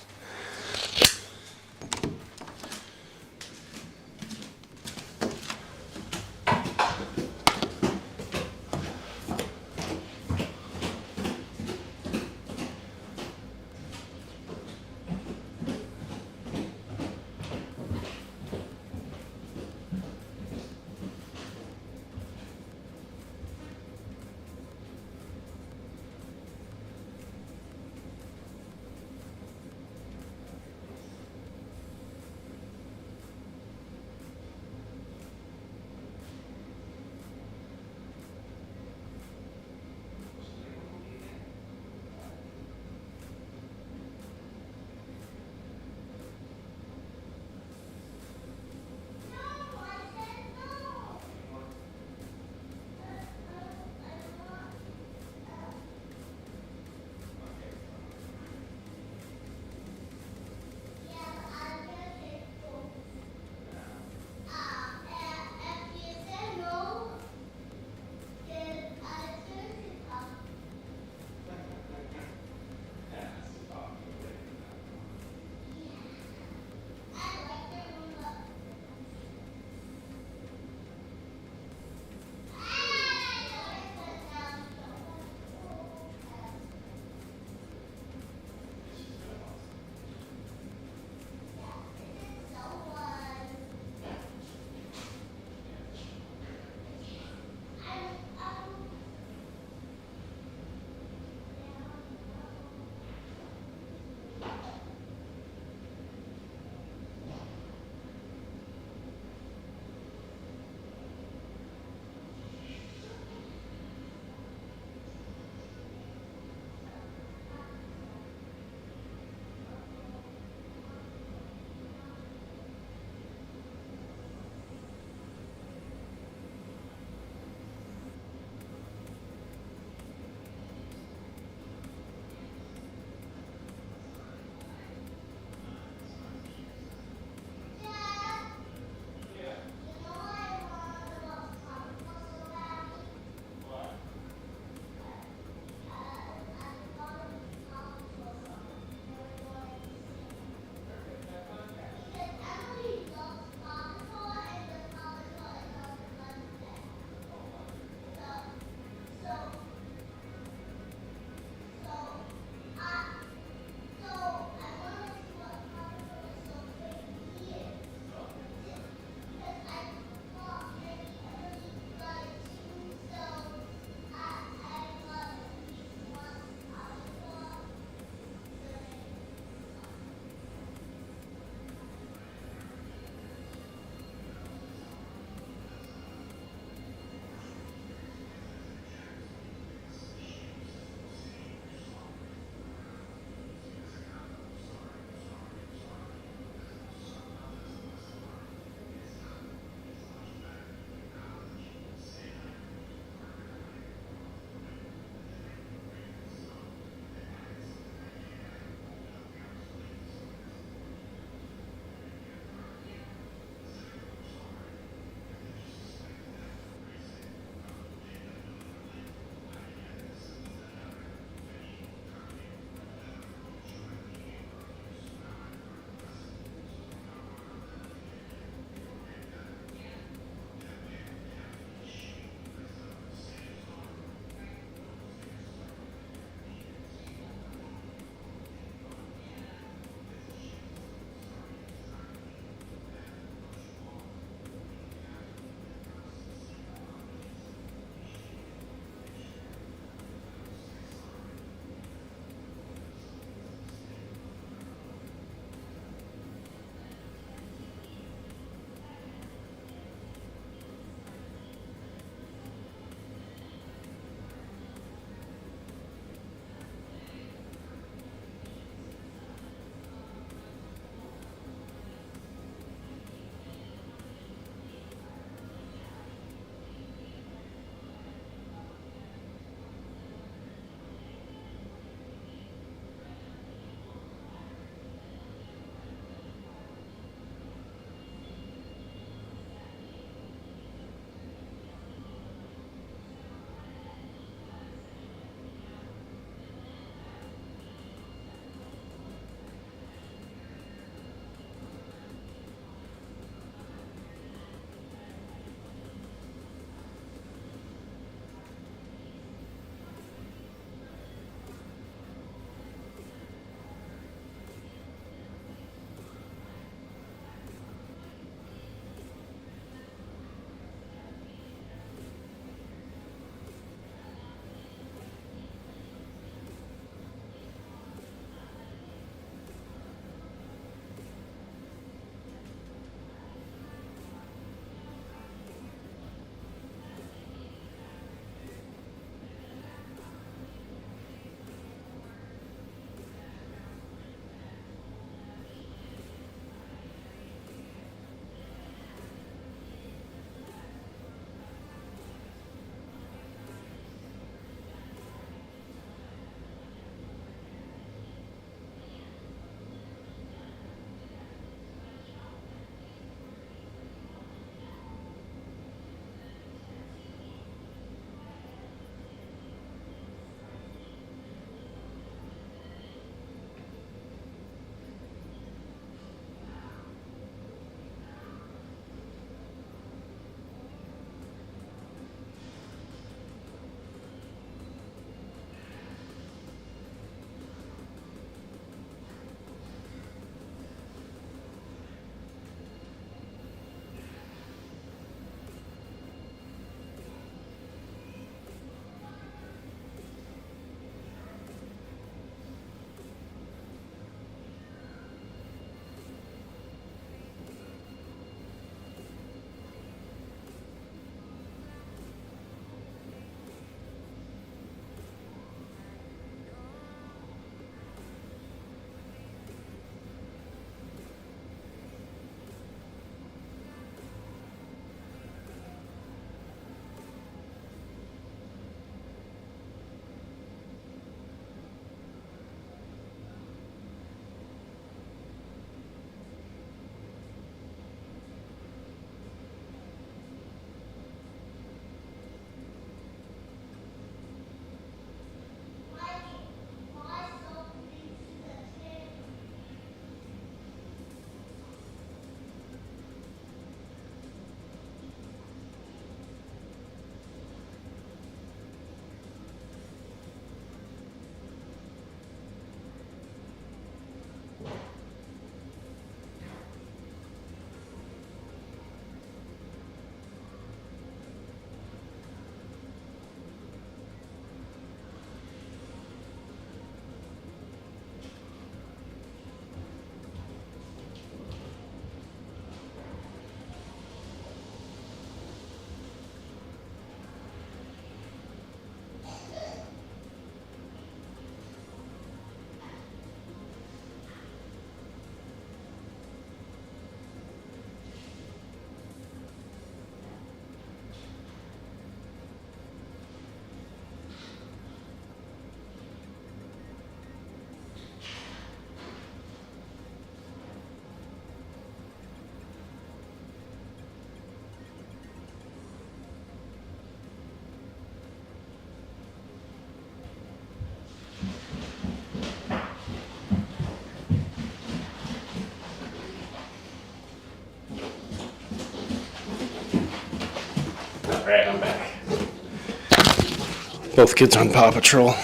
Both kids on Paw Patrol.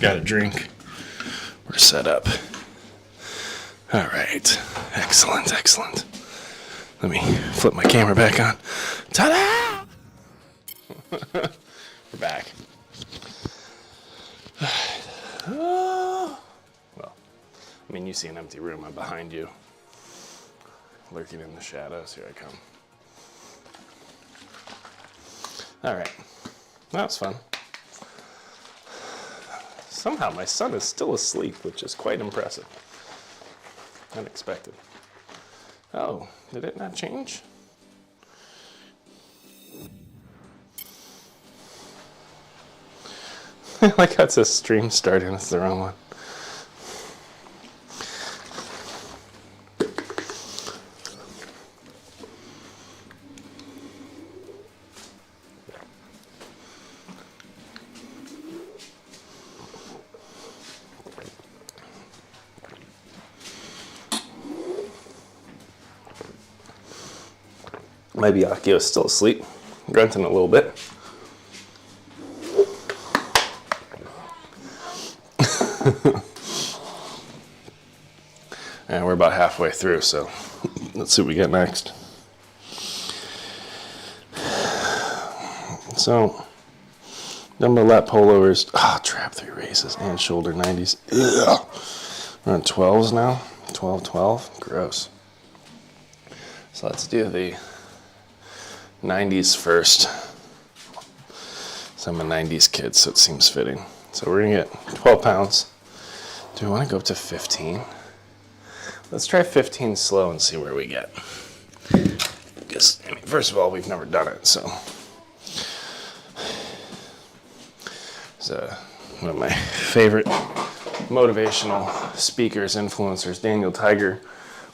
Got a drink. We're set up. All right. Excellent, excellent. Let me flip my camera back on. Ta-da! We're back. Well, I mean, you see an empty room. I'm behind you. Lurking in the shadows. Here I come. All right. That was fun. Somehow my son is still asleep, which is quite impressive. Unexpected. Oh, did it not change? Like that's a stream starting. It's the wrong one. Maybe Akio's still asleep, grunting a little bit. And we're about halfway through, so let's see what we get next. So, dumbbell lat pullovers, trap 3 raises and shoulder 90s. Ugh. We're on 12s now, 12, gross. So let's do the 90s first. So I'm a 90s kid, so it seems fitting. So we're gonna get 12 pounds. Do we wanna go up to 15? Let's try 15 slow and see where we get. Because, I mean, first of all, we've never done it, so. One of my favorite motivational speakers, influencers, Daniel Tiger,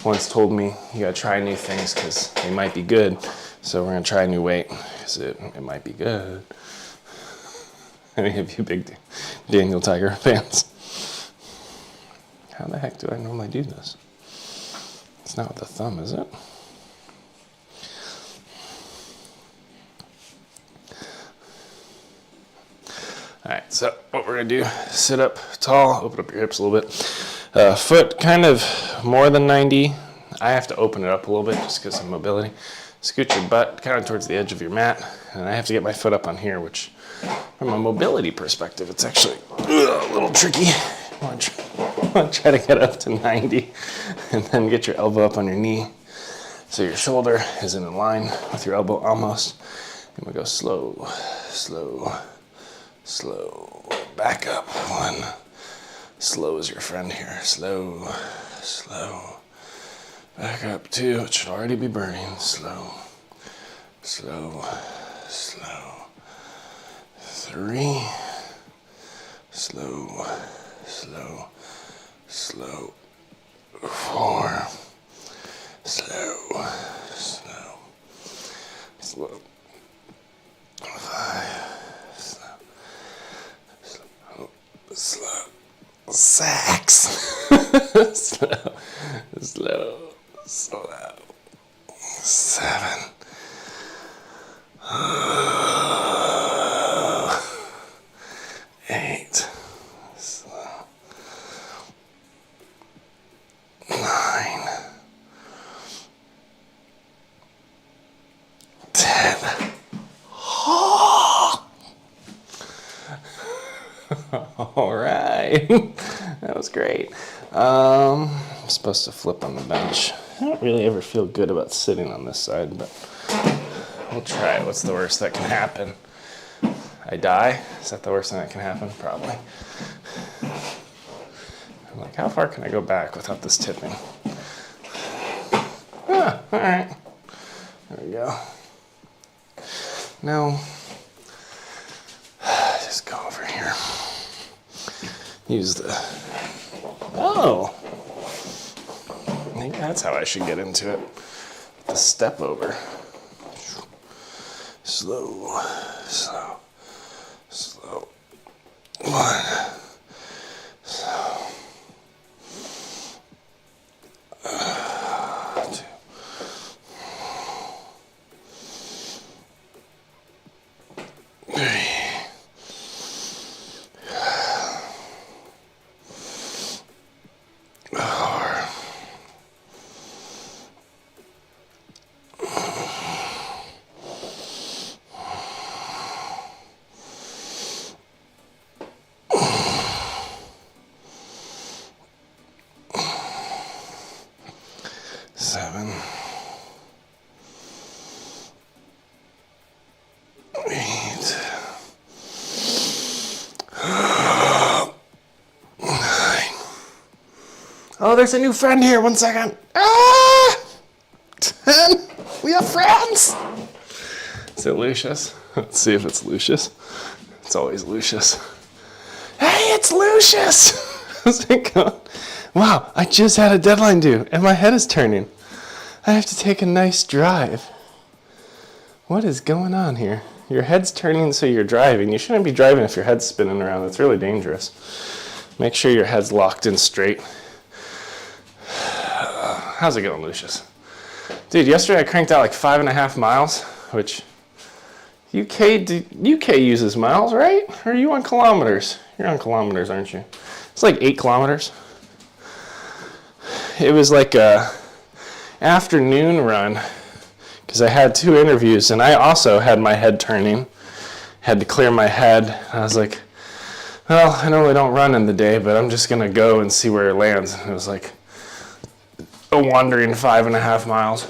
once told me you gotta try new things because they might be good. So we're gonna try a new weight because it might be good. Any of you big Daniel Tiger fans? How the heck do I normally do this? It's not with the thumb, is it? All right, so what we're gonna do, sit up tall, open up your hips a little bit. Foot kind of more than 90. I have to open it up a little bit just because of mobility. Scoot your butt kind of towards the edge of your mat, and I have to get my foot up on here, which from a mobility perspective, it's actually a little tricky. I want to try to get up to 90 and then get your elbow up on your knee so your shoulder isn't in line with your elbow almost. And we go slow, slow, slow. Back up. 1. Slow is your friend here. Slow, slow. Back up. 2. It should already be burning. Slow, slow, slow. 3. Slow, slow, slow. 4. Slow, slow, slow. 5. Slow, slow, slow. 6. Slow, slow, slow. 7. 8. Slow. 9. 10. All right. That was great. I'm supposed to flip on the bench. I don't really ever feel good about sitting on this side, but we'll try it. What's the worst that can happen? I die? Is that the worst thing that can happen? Probably. I'm like, how far can I go back without this tipping? All right. There we go. Now, just go over here. Use the, oh, I think that's how I should get into it. The step over. Slow, slow, slow. 1, slow. 2. 3. Oh, there's a new friend here. 1 second. Ah! 10. We have friends. Is it Lucius? Let's see if it's Lucius. It's always Lucius. Hey, it's Lucius. How's it going? Wow, I just had a deadline due, and my head is turning. I have to take a nice drive. What is going on here? Your head's turning, so you're driving. You shouldn't be driving if your head's spinning around. It's really dangerous. Make sure your head's locked in straight. How's it going, Lucius? Dude, yesterday I cranked out like 5.5 miles, which UK uses miles, right? Or are you on kilometers? You're on kilometers, aren't you? It's like 8 kilometers. It was like a afternoon run because I had 2 interviews and I also had my head turning. Had to clear my head. I was like, well, I normally don't run in the day, but I'm just gonna go and see where it lands. And it was like a wandering 5.5 miles.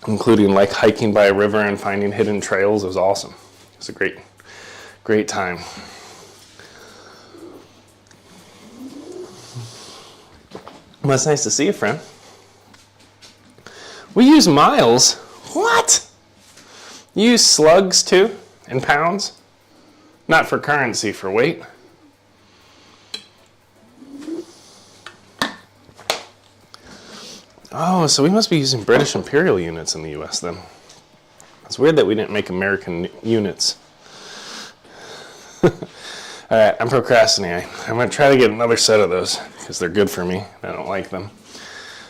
Including like hiking by a river and finding hidden trails. It was awesome. It was a great time. Well, it's nice to see you, friend. We use miles. What? You use slugs too? In pounds? Not for currency, for weight? Oh, so we must be using British imperial units in the US then. It's weird that we didn't make American units. Alright, I'm procrastinating. I'm going to try to get another set of those because they're good for me. I don't like them.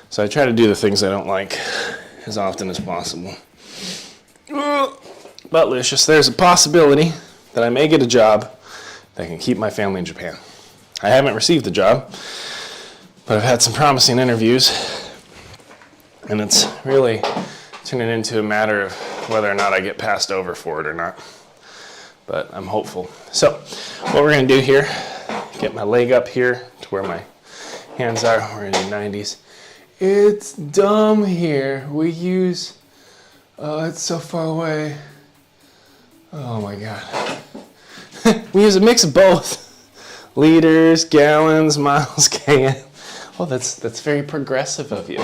So I try to do the things I don't like as often as possible. But Lucius, there's a possibility that I may get a job that can keep my family in Japan. I haven't received the job, but I've had some promising interviews, and it's really turning into a matter of whether or not I get passed over for it or not. But I'm hopeful. So what we're going to do here, get my leg up here to where my hands are. We're going to do 90s. It's dumb here. We use, it's so far away. Oh my God. We use a mix of both. Liters, gallons, miles, kn. Oh, that's very progressive of you.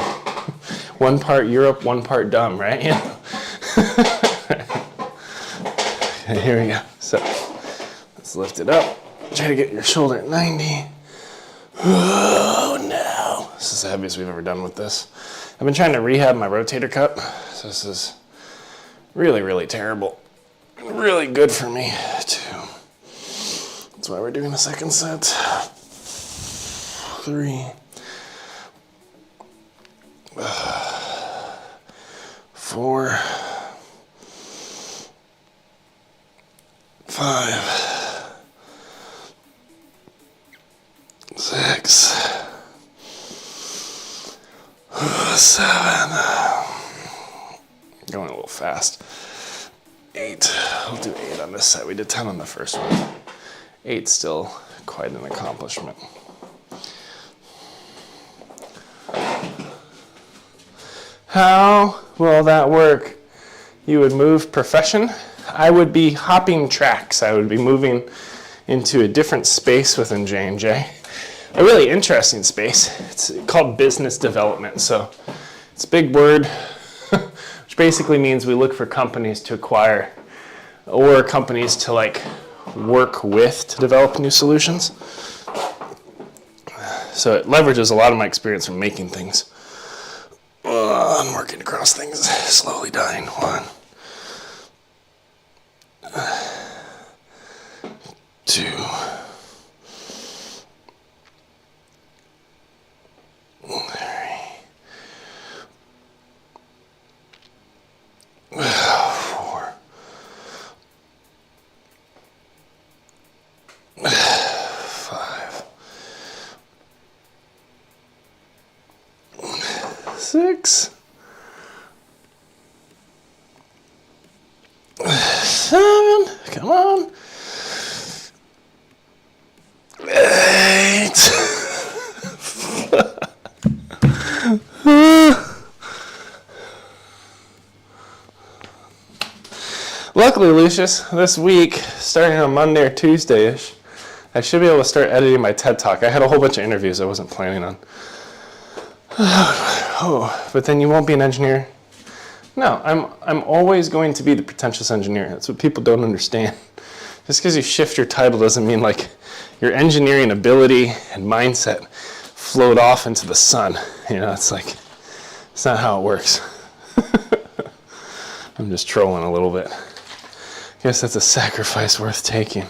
1 part Europe, 1 part dumb, right? Yeah. Okay, here we go. So let's lift it up. Try to get your shoulder at 90. Oh no. This is the heaviest we've ever done with this. I've been trying to rehab my rotator cuff. So this is really, really terrible. Really good for me too. That's why we're doing a second set. 3. 4. 5. 6. 7. Going a little fast. 8. We'll do 8 on this side. We did 10 on the first one. 8's still quite an accomplishment. How will that work? You would move profession. I would be hopping tracks. I would be moving into a different space within J&J. A really interesting space. It's called business development. So it's a big word, which basically means we look for companies to acquire or companies to like work with to develop new solutions. So it leverages a lot of my experience from making things. I'm working across things, slowly dying. 1, 2, 3, 4, 5, 6, 7, come on, 8, Luckily, Lucius, this week, starting on Monday or Tuesday-ish, I should be able to start editing my TED Talk. I had a whole bunch of interviews I wasn't planning on. Oh, but then you won't be an engineer? No, I'm always going to be the pretentious engineer. That's what people don't understand. Just because you shift your title doesn't mean like your engineering ability and mindset float off into the sun. You know, it's like, it's not how it works. I'm just trolling a little bit. I guess that's a sacrifice worth taking.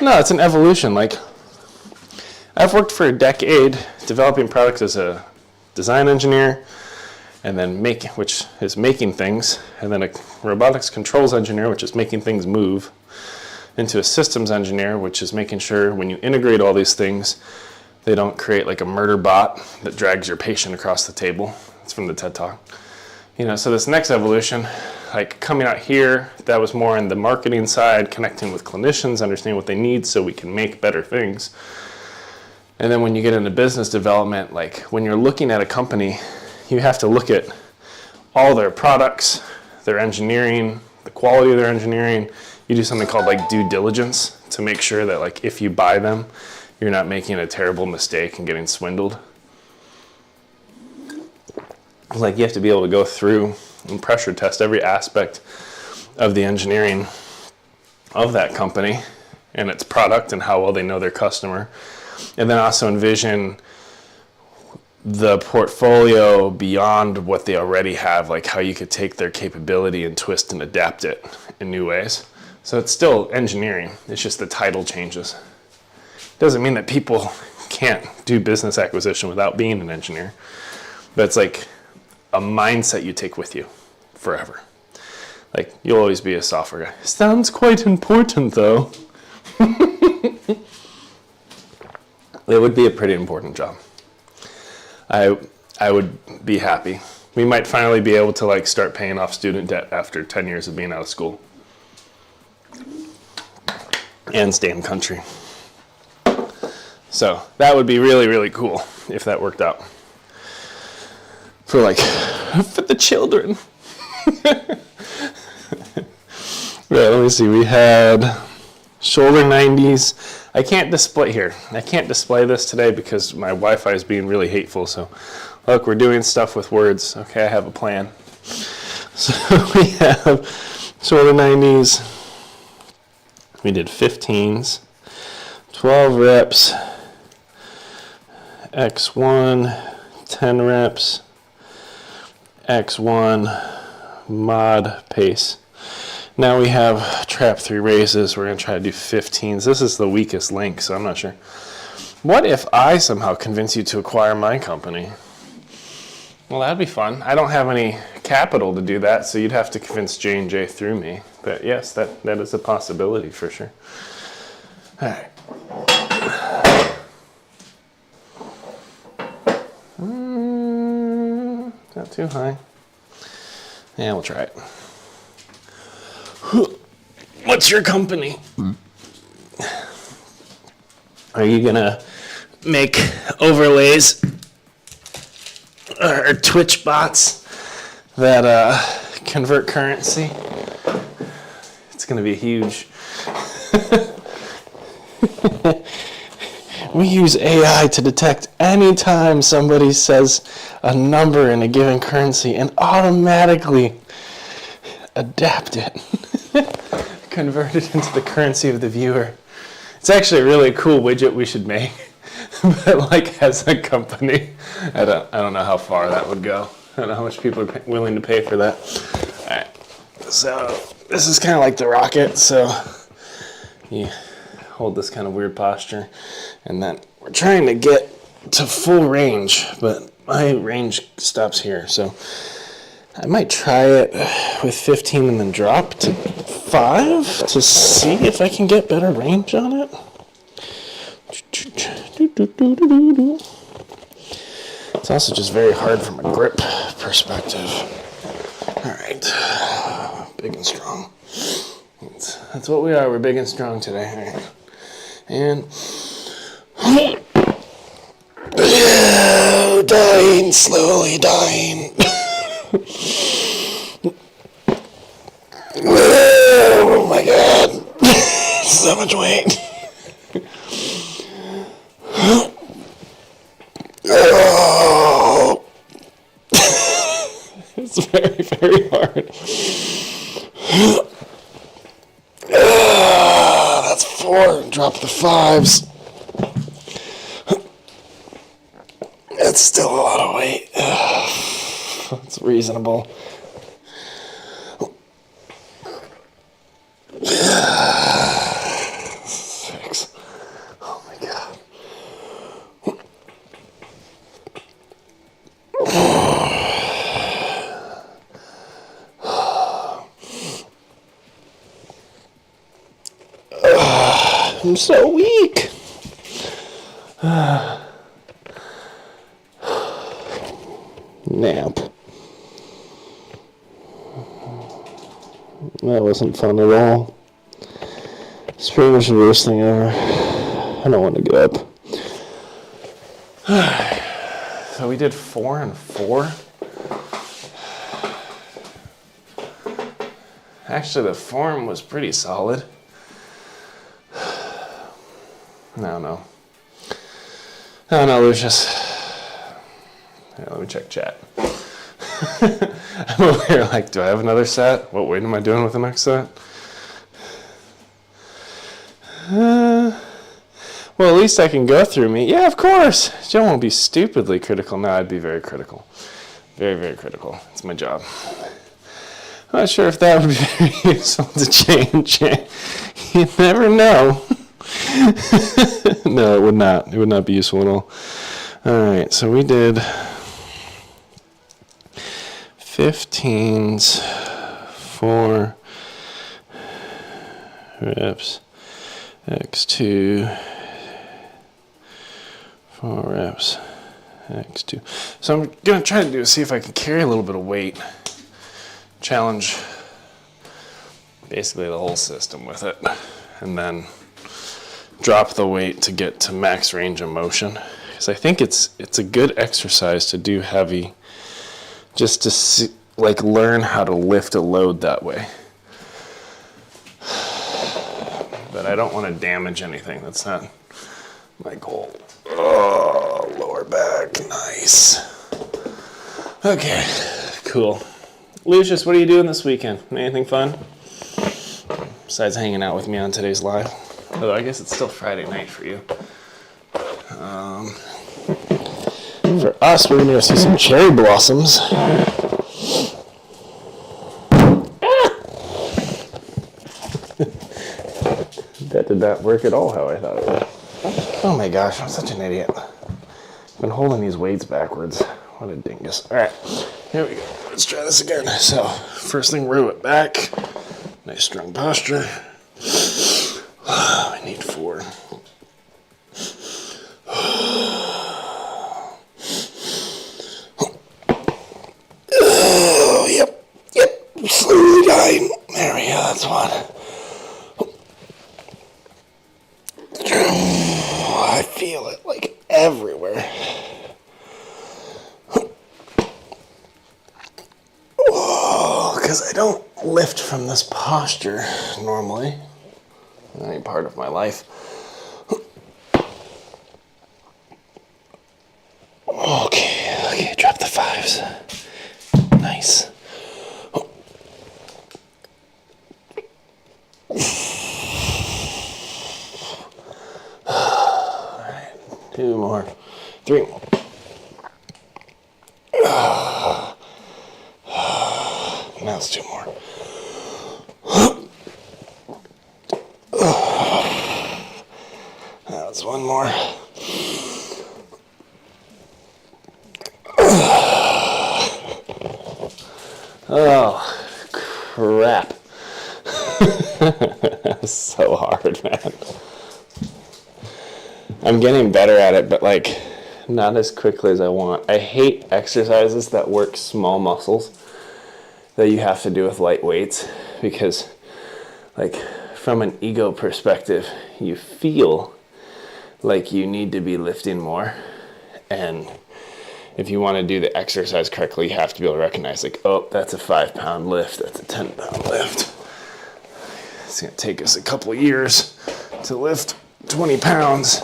No, it's an evolution. Like, I've worked for a decade developing products as a design engineer, and then which is making things, and then a robotics controls engineer, which is making things move, into a systems engineer, which is making sure when you integrate all these things, they don't create like a murder bot that drags your patient across the table. It's from the TED Talk. You know, so this next evolution, like coming out here, that was more on the marketing side, connecting with clinicians, understanding what they need so we can make better things. And then when you get into business development, like when you're looking at a company, you have to look at all their products, their engineering, the quality of their engineering. You do something called like due diligence to make sure that like if you buy them, you're not making a terrible mistake and getting swindled. Like you have to be able to go through and pressure test every aspect of the engineering of that company and its product and how well they know their customer. And then also envision the portfolio beyond what they already have, like how you could take their capability and twist and adapt it in new ways. So it's still engineering, it's just the title changes. Doesn't mean that people can't do business acquisition without being an engineer, but it's like a mindset you take with you forever. Like, you'll always be a software guy. Sounds quite important, though. It would be a pretty important job. I would be happy. We might finally be able to like start paying off student debt after 10 years of being out of school. And stay in country. So that would be really, really cool if that worked out. For the children. Right, let me see. We had shoulder 90s. I can't display here. I can't display this today because my Wi-Fi is being really hateful. So, look, we're doing stuff with words. Okay, I have a plan. So we have shoulder 90s. We did 15s, 12 reps, X1, 10 reps, X1, mod pace. Now we have trap 3 raises. We're going to try to do 15s. This is the weakest link, so I'm not sure. What if I somehow convince you to acquire my company? Well, that'd be fun. I don't have any capital to do that, so you'd have to convince J&J through me. But yes, that is a possibility for sure. All right. Not too high. Yeah, we'll try it. What's your company? Are you gonna make overlays or Twitch bots that convert currency? It's gonna be huge. We use AI to detect anytime somebody says a number in a given currency and automatically adapt it. Convert it into the currency of the viewer. It's actually a really cool widget we should make. But like as a company, I don't know how far that would go. I don't know how much people are willing to pay for that. All right. So this is kind of like the rocket. So you hold this kind of weird posture, and then we're trying to get to full range, but my range stops here. So I might try it with 15 and then drop to 5 to see if I can get better range on it. It's also just very hard from a grip perspective. All right, big and strong. That's what we are. We're big and strong today. All right. And dying, slowly dying. Oh my God, so much weight. very, very hard. That's 4. Drop the 5s. That's still a lot of weight. That's reasonable. 6. Oh my God. I'm so weak. Nap. That wasn't fun at all. It's pretty much the worst thing ever. I don't want to get up. So we did 4 and 4. Actually, the form was pretty solid. No, Lucius. Yeah, let me check chat. I'm over here like, do I have another set? What weight am I doing with the next set? Well, at least I can go through me. Yeah, of course. Joe won't be stupidly critical. No, I'd be very critical. Very, very critical. It's my job. I'm not sure if that would be very useful to change. You never know. No, it would not. It would not be useful at all. All right, so we did 15s, 4 reps, x2, 4 reps, x2. So I'm going to try to see if I can carry a little bit of weight, challenge basically the whole system with it, and then drop the weight to get to max range of motion. Because I think it's a good exercise to do heavy, just to see, like, learn how to lift a load that way. But I don't want to damage anything. That's not my goal. Oh, lower back, nice. Okay, cool. Lucius, what are you doing this weekend? Anything fun? Besides hanging out with me on today's live. Although I guess it's still Friday night for you. For us, we're going to go see some cherry blossoms. That did not work at all how I thought it would. Oh my gosh, I'm such an idiot. I've been holding these weights backwards. What a dingus. All right, here we go. Let's try this again. So, first thing, row it back. Nice strong posture. I need 4. Oh, yep. Slowly dying. There we go, that's 1. I feel it like everywhere. Because I don't lift from this posture normally in any part of my life. Okay, drop the 5s. Nice. All right, 2 more. 3 more. Now it's 2 more. That's 1 more. Oh, crap. That's so hard, man. I'm getting better at it, but like not as quickly as I want. I hate exercises that work small muscles that you have to do with light weights, because like from an ego perspective, you feel like you need to be lifting more, and if you want to do the exercise correctly, you have to be able to recognize like, oh, that's a 5-pound lift, that's a 10-pound lift. It's going to take us a couple years to lift 20 pounds.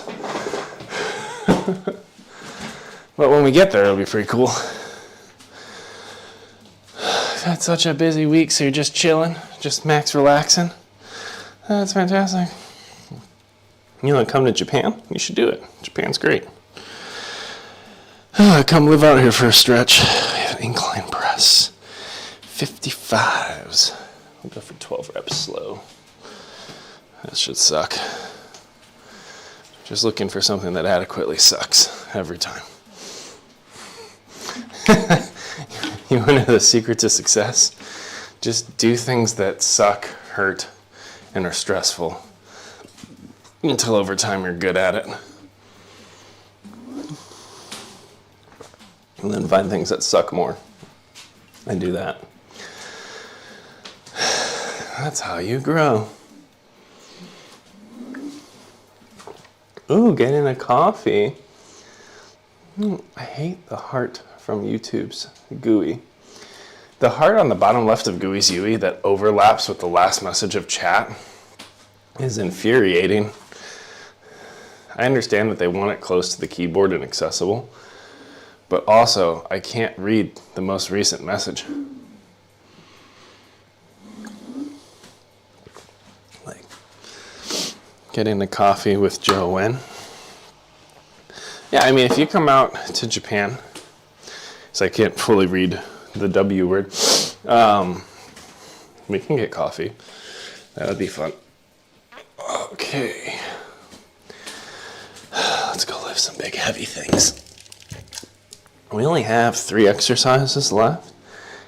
But when we get there, it'll be pretty cool. had such a busy week, so you're just chilling, just max relaxing. That's fantastic. You want to come to Japan? You should do it. Japan's great. Come live out here for a stretch. We have an incline press. 55s. We'll go for 12 reps slow. That should suck. Just looking for something that adequately sucks every time. You want to know the secret to success? Just do things that suck, hurt, and are stressful until over time you're good at it. And then find things that suck more and do that. That's how you grow. Ooh, getting a coffee. I hate the heart from YouTube's GUI. The heart on the bottom left of GUI's UI that overlaps with the last message of chat is infuriating. I understand that they want it close to the keyboard and accessible, but also I can't read the most recent message. Like getting a coffee with Joanne. Yeah, I mean, if you come out to Japan, so I can't fully read the W word, we can get coffee. That would be fun. Okay. Let's go lift some big heavy things. We only have 3 exercises left.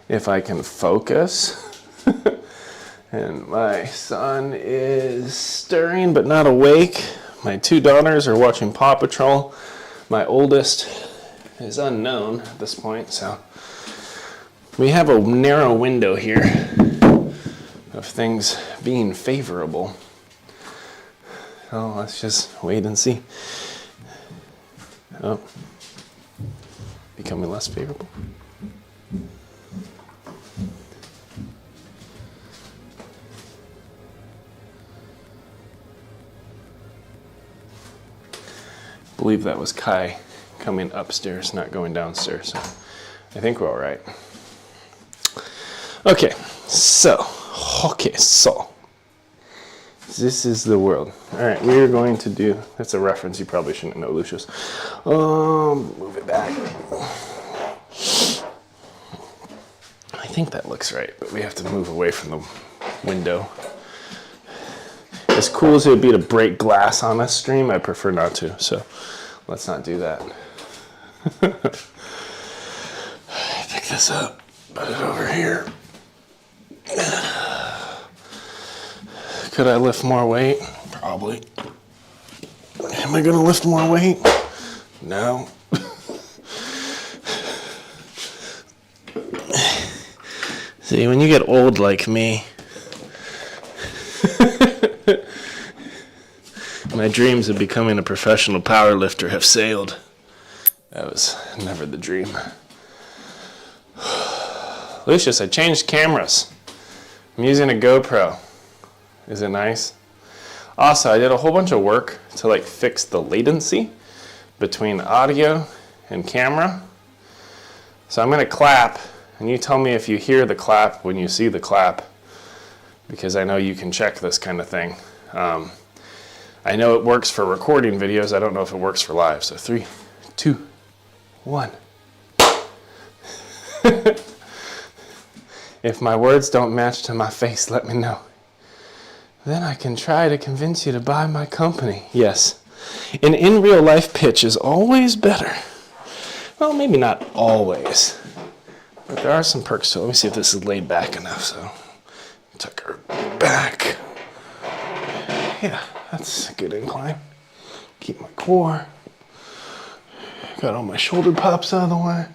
If I can focus. And my son is stirring but not awake. My 2 daughters are watching Paw Patrol. My oldest is unknown at this point, so we have a narrow window here of things being favorable. So let's just wait and see. Oh, becoming less favorable. I believe that was Kai coming upstairs, not going downstairs. So I think we're all right. Okay, so this is the world. All right, we are going to do, that's a reference you probably shouldn't know, Lucius. Move it back. I think that looks right, but we have to move away from the window. As cool as it would be to break glass on this stream, I prefer not to, so let's not do that. Pick this up, put it over here. Could I lift more weight? Probably. Am I gonna lift more weight? No. See, when you get old like me, my dreams of becoming a professional powerlifter have sailed. That was never the dream. Lucius, I changed cameras. I'm using a GoPro. Is it nice? Also, I did a whole bunch of work to fix the latency between audio and camera. So I'm gonna clap, and you tell me if you hear the clap when you see the clap, because I know you can check this kind of thing. I know it works for recording videos. I don't know if it works for live. So 3, 2, 1. If my words don't match to my face, let me know. Then I can try to convince you to buy my company. Yes, an in real life pitch is always better. Well, maybe not always, but there are some perks to it. Let me see if this is laid back enough. So tuck her back. Yeah, that's a good incline. Keep my core. Got all my shoulder pops out of the way.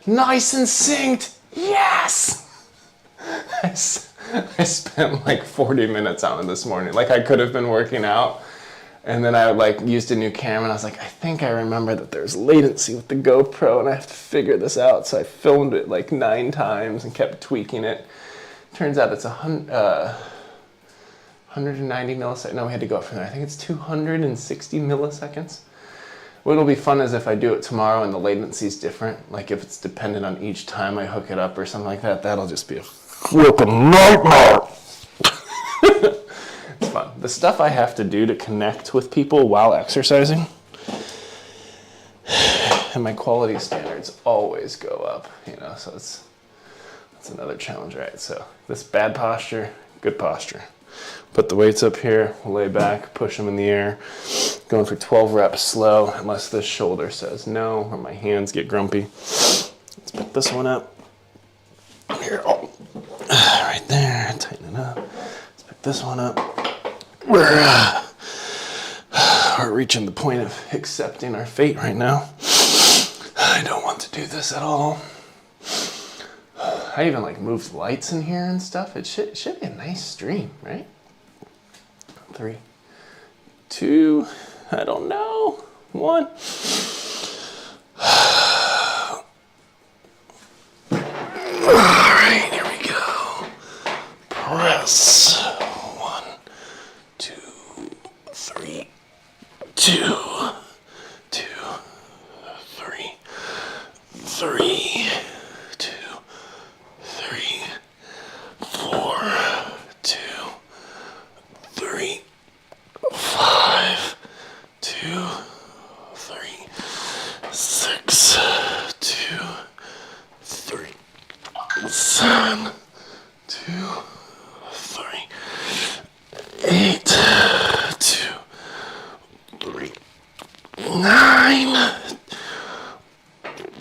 Nice and synced. Yes! I spent 40 minutes on it this morning. I could have been working out, and then I used a new camera, and I was like, I think I remember that there's latency with the GoPro, and I have to figure this out. So I filmed it 9 times and kept tweaking it. Turns out it's 190 milliseconds. No, we had to go up from there. I think it's 260 milliseconds. What'll be fun is if I do it tomorrow and the latency's different. Like if it's dependent on each time I hook it up or something like that, that'll just be a flippin' nightmare. It's fun. The stuff I have to do to connect with people while exercising, and my quality standards always go up, you know, so that's another challenge, right? So this bad posture, good posture. Put the weights up here, lay back, push them in the air. Going for 12 reps slow, unless this shoulder says no or my hands get grumpy. Let's pick this one up. Here, oh, right there, tighten it up. Let's pick this one up. We're reaching the point of accepting our fate right now. I don't want to do this at all. I even like moved lights in here and stuff. It should be a nice stream, right? 3, 2, I don't know. 1. All right, here we go. Press. 1, 2, 3, 2, 2, 3, 3, 2, 3, 4, 2, 3, 5, 2, 3, 6, 2, 3, 7, 2, 3, 8, 2, 3, 9,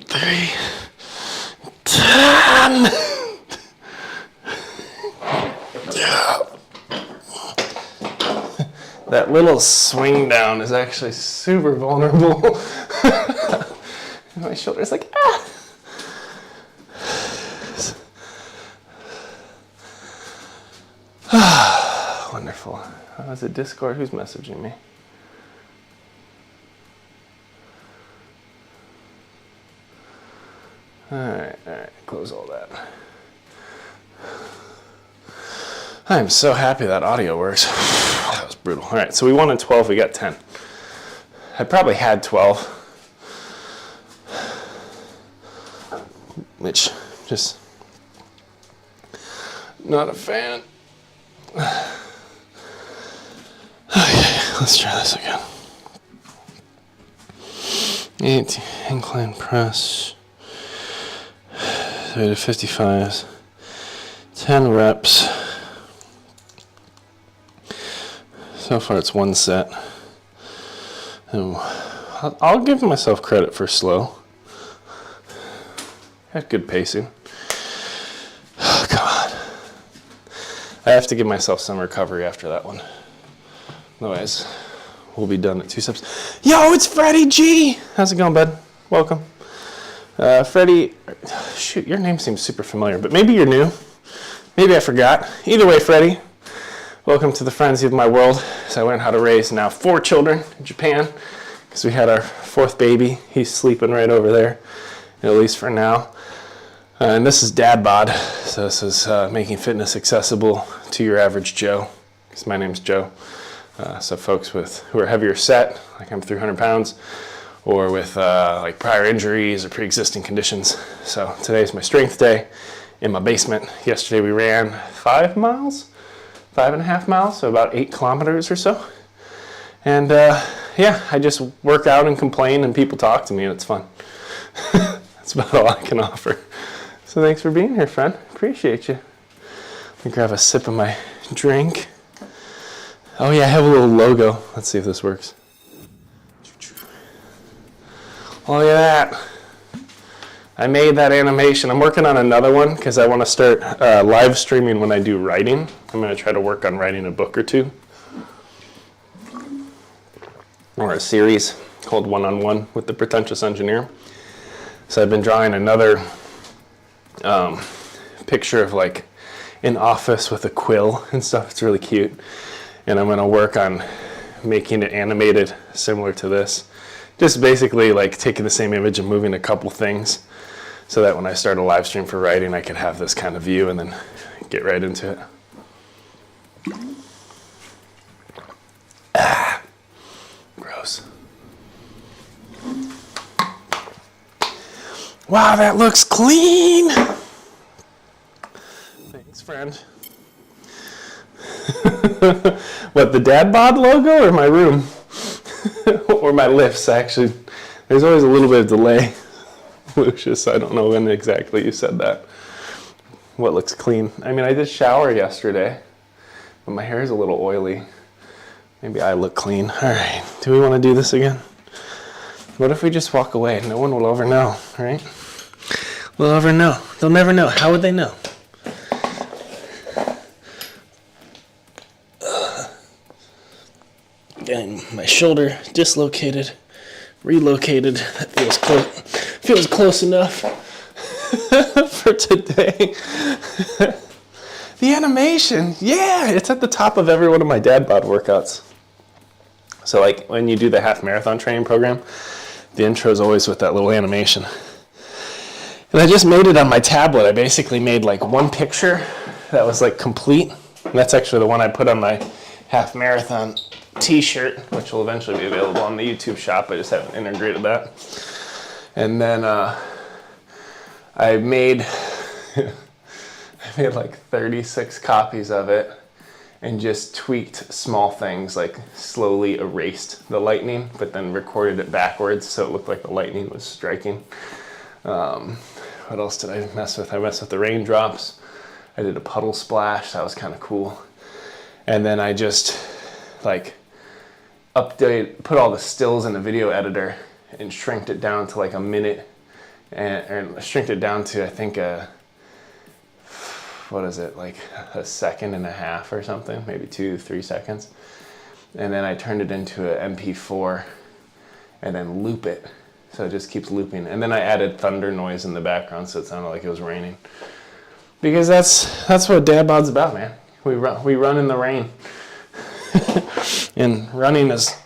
3, 10. That little swing down is actually super vulnerable. My shoulder's like, ah. Wonderful. Oh, is it Discord? Who's messaging me? All right, close all that. I'm so happy that audio works. That was brutal. All right, so we wanted 12, we got 10. I probably had 12, which just not a fan. Okay, let's try this again. 8 incline press, 30 to 55s, 10 reps. So far it's 1 set. And I'll give myself credit for slow. Had good pacing. Oh, come on. I have to give myself some recovery after that one. Otherwise, we'll be done at 2 steps. Yo, it's Freddie G! How's it going, bud? Welcome. Freddie, shoot, your name seems super familiar, but maybe you're new. Maybe I forgot. Either way, Freddie, welcome to the frenzy of my world as I learn how to raise now 4 children in Japan, because we had our 4th baby. He's sleeping right over there, at least for now. And this is DadBod, so this is making fitness accessible to your average Joe, because my name's Joe. So folks who are heavier set, like I'm 300 pounds, or with like prior injuries or pre-existing conditions. So today's my strength day in my basement. Yesterday we ran 5 miles, 5.5 miles, so about 8 kilometers or so. And yeah, I just work out and complain and people talk to me and it's fun. That's about all I can offer. So thanks for being here, friend. Appreciate you. Let me grab a sip of my drink. Oh yeah, I have a little logo. Let's see if this works. Oh, look at that. I made that animation. I'm working on another one because I want to start live streaming when I do writing. I'm going to try to work on writing a book or 2. Or a series called One-on-One with the Pretentious Engineer. So I've been drawing another picture of like an office with a quill and stuff. It's really cute. And I'm going to work on making it animated similar to this. Just basically like taking the same image and moving a couple things so that when I start a live stream for writing, I could have this kind of view and then get right into it. Ah, gross. Wow, that looks clean. Thanks, friend. What, the DadBod logo or my room? Or my lifts, actually. There's always a little bit of delay, Lucius. I don't know when exactly you said that. What looks clean? I mean, I did shower yesterday, but my hair is a little oily. Maybe I look clean. All right, do we want to do this again? What if we just walk away? No one will ever know, right? They'll ever know. They'll never know. How would they know? Getting my shoulder dislocated, relocated. That feels close enough for today. The animation, yeah, it's at the top of every one of my DadBod workouts. So like when you do the half marathon training program, the intro is always with that little animation. And I just made it on my tablet. I basically made like one picture that was like complete. And that's actually the one I put on my half marathon t-shirt, which will eventually be available on the YouTube shop. I just haven't integrated that. And then I made like 36 copies of it and just tweaked small things, like slowly erased the lightning, but then recorded it backwards so it looked like the lightning was striking. What else did I mess with? I messed with the raindrops. I did a puddle splash. That was kind of cool. And then I just like put all the stills in the video editor and shrinked it down to like a minute, and shrinked it down to I think what is it, like a second and a half or something, maybe 2-3 seconds. And then I turned it into an MP4 and then loop it. So it just keeps looping. And then I added thunder noise in the background so it sounded like it was raining. Because that's what DadBod's about, man. We run in the rain. And running is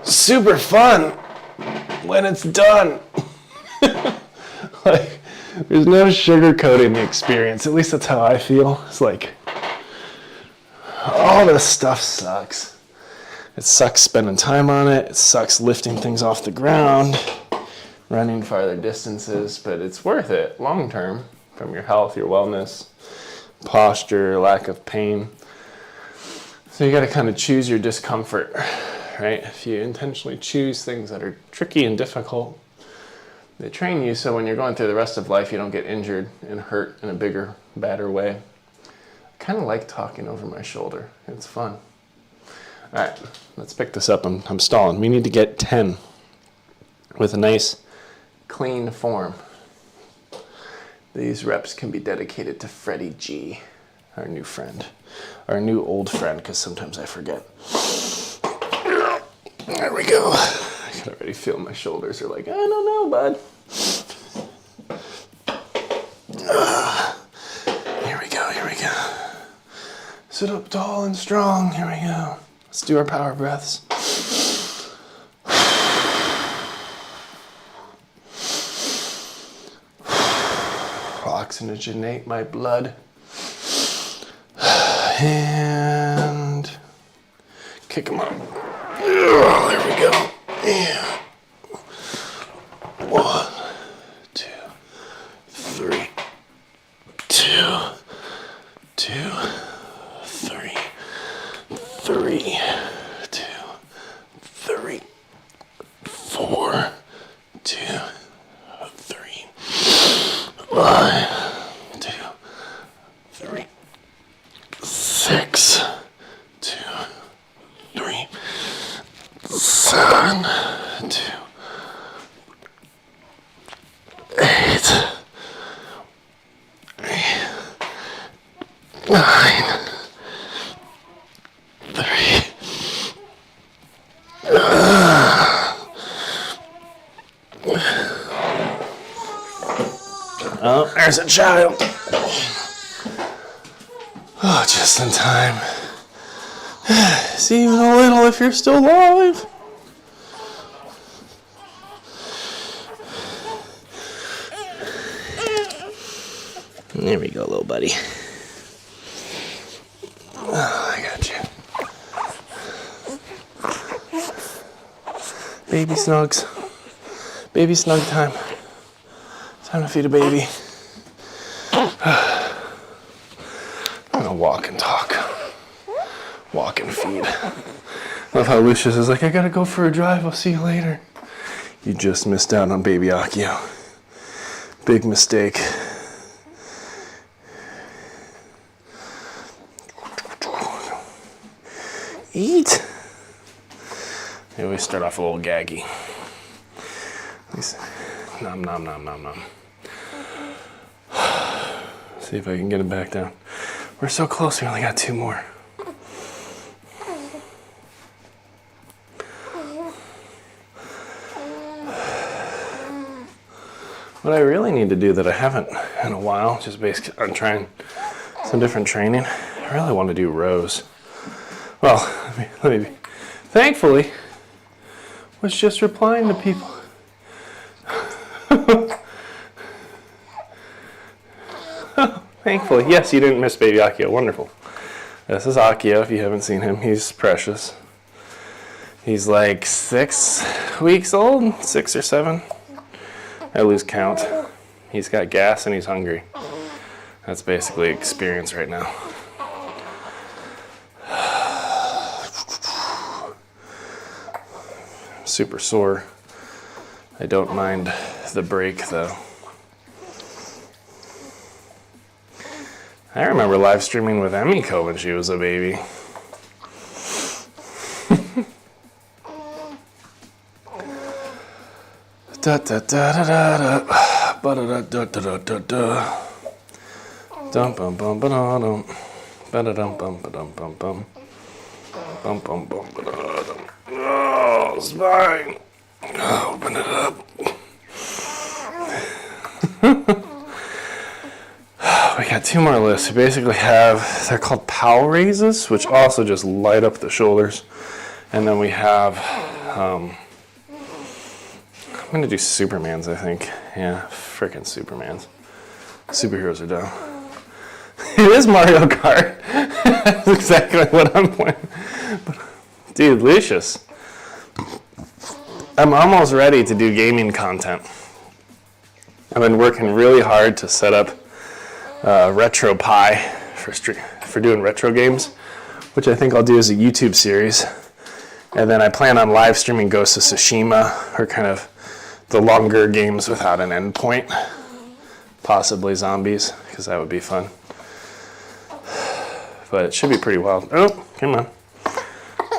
super fun when it's done. Like, there's no sugarcoating the experience. At least that's how I feel. It's like, all this stuff sucks. It sucks spending time on it. It sucks lifting things off the ground, running farther distances, but it's worth it long term from your health, your wellness, posture, lack of pain. So you got to kind of choose your discomfort, right? If you intentionally choose things that are tricky and difficult, they train you so when you're going through the rest of life, you don't get injured and hurt in a bigger, badder way. I kind of like talking over my shoulder. It's fun. All right, let's pick this up. I'm stalling. We need to get 10 with a nice, clean form. These reps can be dedicated to Freddie G, our new friend. Our new old friend, because sometimes I forget. There we go. I can already feel my shoulders are like, I don't know, bud. Here we go, here we go. Sit up tall and strong, here we go. Let's do our power breaths. Oxygenate my blood. And kick them up. There we go. Yeah. 1, 2, 3. 2, 2, 3. 3, 2, 3. 4, 2, 3. 5, 2, 3. 6, 2, 3, 7, 2, 8, 9, 3. Oh, there's a child. Oh, just in time. See, even a little if you're still alive. There we go, little buddy. Oh, I got you. Baby snugs. Baby snug time. Time to feed a baby. I'm gonna walk and talk. Walk and feed. Love how Lucius is like, I gotta go for a drive, I'll see you later. You just missed out on baby Akio. Big mistake. Eat. They always start off a little gaggy. Nom nom nom nom nom. See if I can get him back down. We're so close, we only got 2 more. What I really need to do that I haven't in a while, just based on trying some different training, I really want to do rows. Well, let me thankfully, was just replying to people. Thankfully, yes, you didn't miss baby Akio. Wonderful. This is Akio, if you haven't seen him. He's precious. He's like 6 weeks old, 6 or 7. I lose count. He's got gas and he's hungry. That's basically experience right now. Super sore. I don't mind the break though. I remember live streaming with Emiko when she was a baby. Da da da da da da ba da da da da da da dum bum bum ba da dum ba da dum bum ba dum bum bum bum bum bum ba da dum. Oh, spine. Open it up. We got 2 more lists. We basically have, they're called POW raises, which also just light up the shoulders. And then we have, I'm going to do Supermans, I think. Yeah, frickin' Supermans. Superheroes are down. It is Mario Kart. That's exactly what I'm playing. Dude, Lucius. I'm almost ready to do gaming content. I've been working really hard to set up Retro Pie for doing retro games, which I think I'll do as a YouTube series. And then I plan on live streaming Ghost of Tsushima, or kind of the longer games without an end point. Possibly zombies, because that would be fun. But it should be pretty wild. Oh, come on.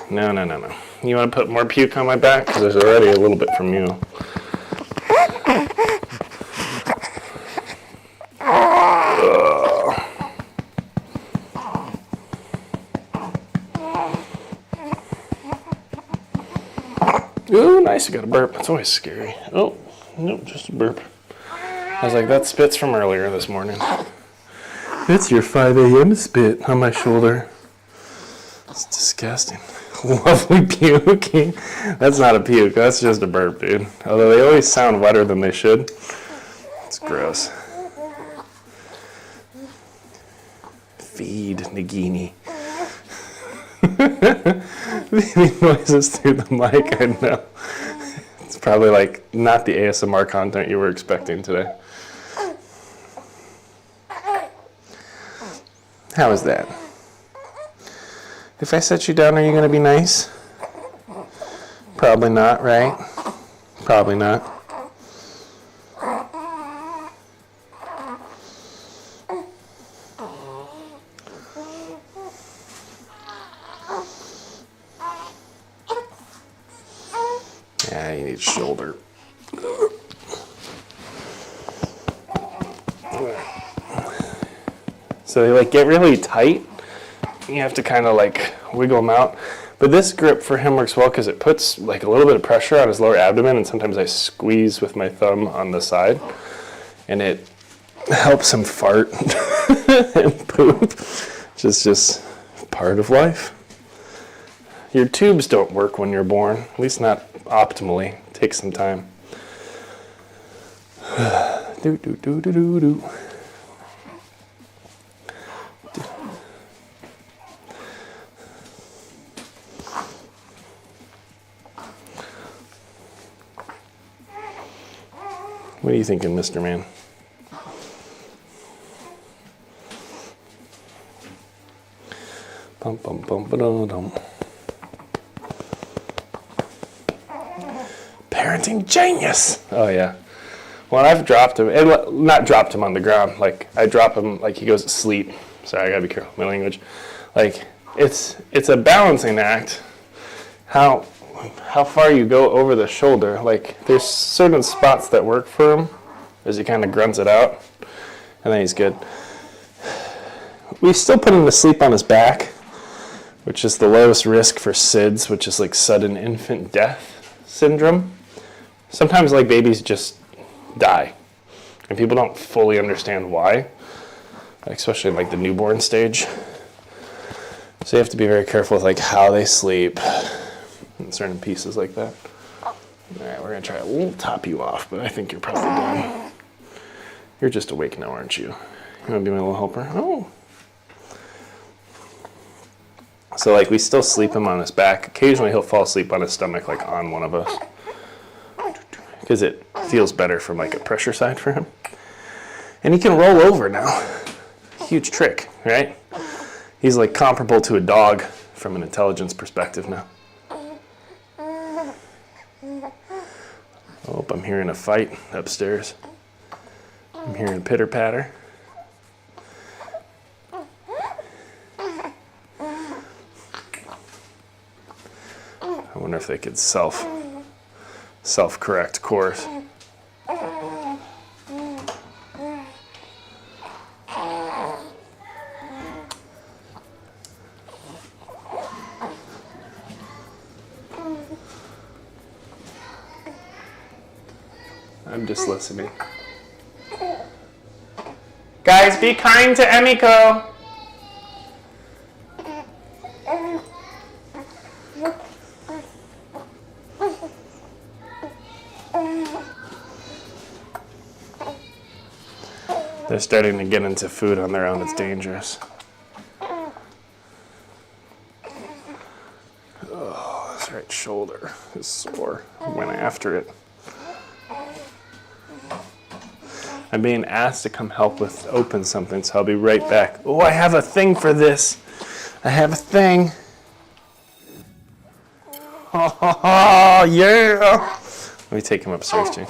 No, no, no, no. You want to put more puke on my back? Because there's already a little bit from you. Ooh, nice, you got a burp. That's always scary. Oh, nope, just a burp. I was like, that spit's from earlier this morning. It's your 5 a.m. spit on my shoulder. It's disgusting. Lovely puking. That's not a puke, that's just a burp, dude. Although they always sound wetter than they should. It's gross. Feed, Nagini. The noises through the mic, I know. It's probably like not the ASMR content you were expecting today. How is that? If I set you down, are you going to be nice? Probably not, right? Probably not. Yeah, you need shoulder. So they like get really tight. You have to kind of like wiggle them out. But this grip for him works well because it puts like a little bit of pressure on his lower abdomen, and sometimes I squeeze with my thumb on the side, and it helps him fart and poop, which is just part of life. Your tubes don't work when you're born, at least not optimally. It takes some time. Do do do do do do. What are you thinking, Mr. Man? Bum, bum, bum, ba-dum. Parenting genius. Oh yeah. Well, I've dropped him, and not dropped him on the ground. Like I drop him, like he goes to sleep. Sorry, I gotta be careful with my language. Like it's a balancing act. How far you go over the shoulder. Like there's certain spots that work for him, as he kind of grunts it out, and then he's good. We still put him to sleep on his back, which is the lowest risk for SIDS, which is like sudden infant death syndrome. Sometimes like babies just die, and people don't fully understand why, especially in like the newborn stage. So you have to be very careful with like how they sleep and certain pieces like that. All right, we're gonna try to top you off, but I think you're probably done. You're just awake now, aren't you? You wanna be my little helper? Oh. So like we still sleep him on his back. Occasionally he'll fall asleep on his stomach, like on one of us, because it feels better from like a pressure side for him. And he can roll over now. Huge trick, right? He's like comparable to a dog from an intelligence perspective now. Oh, I'm hearing a fight upstairs. I'm hearing pitter patter. I wonder if they could self-correct course. I'm just listening. Guys, be kind to Emiko. They're starting to get into food on their own. It's dangerous. Oh, this right shoulder is sore. I went after it. I'm being asked to come help with open something, so I'll be right back. Oh, I have a thing for this. I have a thing. Oh, yeah. Let me take him upstairs, too.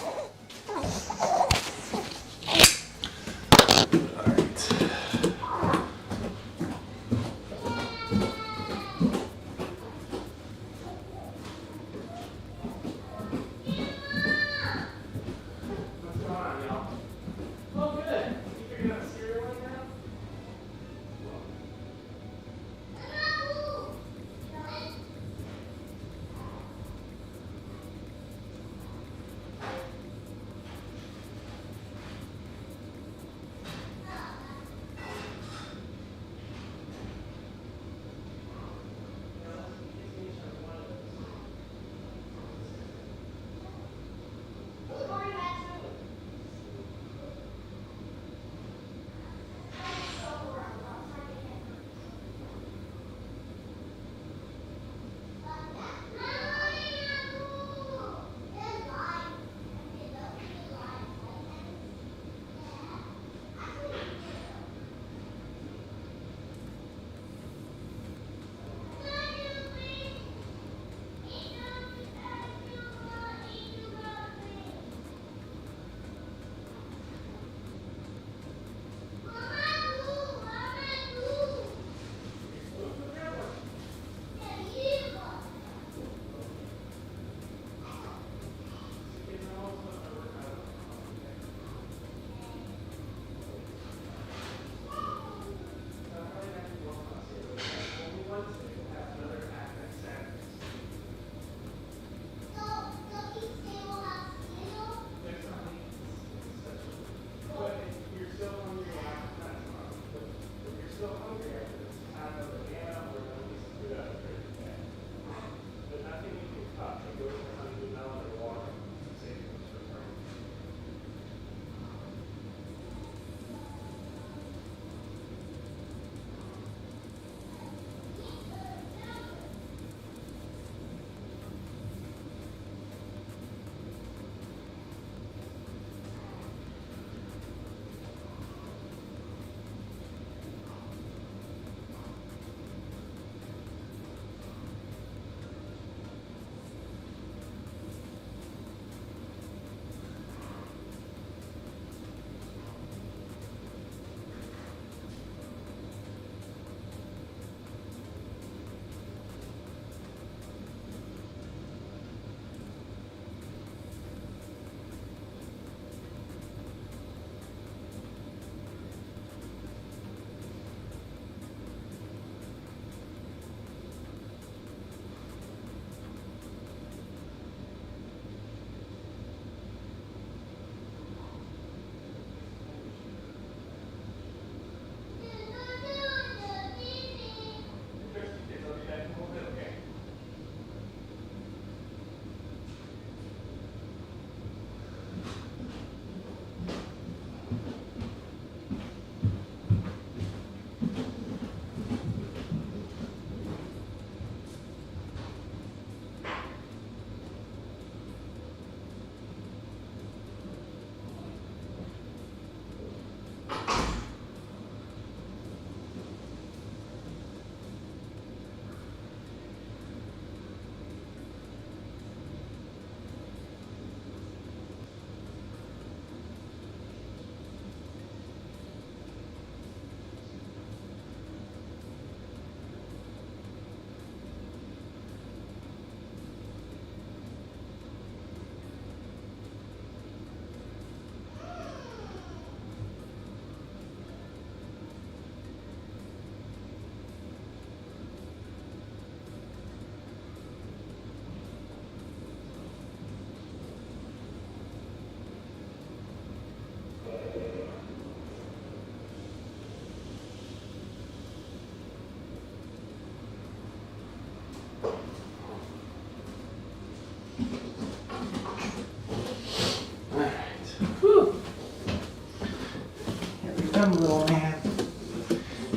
little man.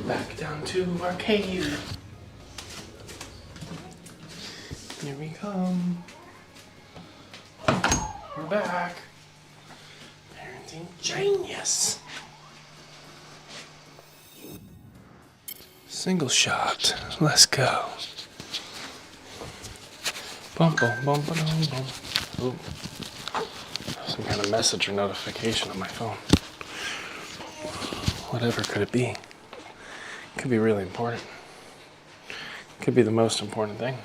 Back down to our cave. Here we come. We're back. Parenting genius. Single shot. Let's go. Bum bum bum bum bum. Ooh. Some kind of message or notification on my phone. Whatever could it be? Could be really important. Could be the most important thing.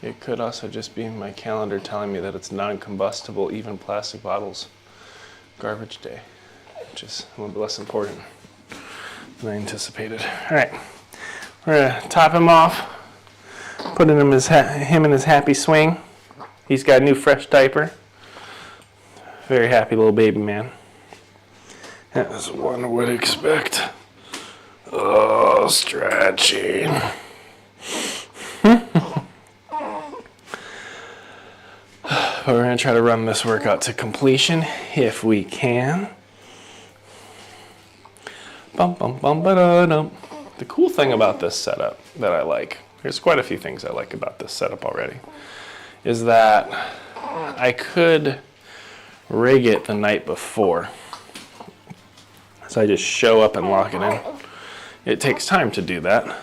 It could also just be my calendar telling me that it's non-combustible, even plastic bottles, garbage day, which is a little bit less important than I anticipated. All right, we're gonna top him off, put him in his happy swing. He's got a new fresh diaper. Very happy little baby man. As one would expect. Oh, stretching. But we're going to try to run this workout to completion if we can. Bum, bum, bum, ba-da-dum. The cool thing about this setup that I like, there's quite a few things I like about this setup already, is that I could rig it the night before. So I just show up and lock it in. It takes time to do that,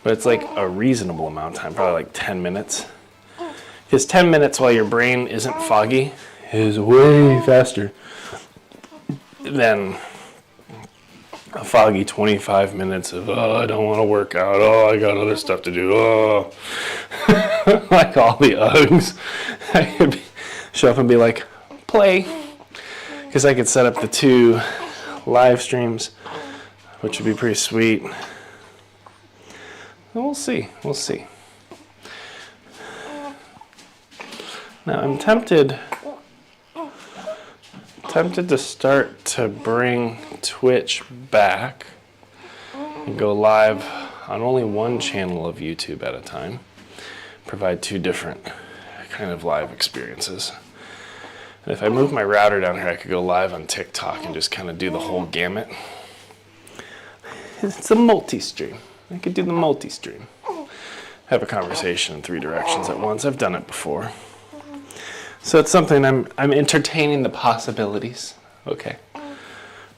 but it's like a reasonable amount of time, probably like 10 minutes. Because 10 minutes while your brain isn't foggy is way faster than a foggy 25 minutes of, oh, I don't want to work out, oh, I got other stuff to do, oh. Like all the Uggs. I could show up and be like, play. Because I could set up the 2 live streams, which would be pretty sweet. We'll see, we'll see. Now I'm tempted to start to bring Twitch back and go live on only one channel of YouTube at a time. Provide 2 different kind of live experiences. And if I move my router down here, I could go live on TikTok and just kind of do the whole gamut. It's a multi-stream. I could do the multi-stream. Have a conversation in 3 directions at once. I've done it before. So it's something I'm entertaining the possibilities. Okay.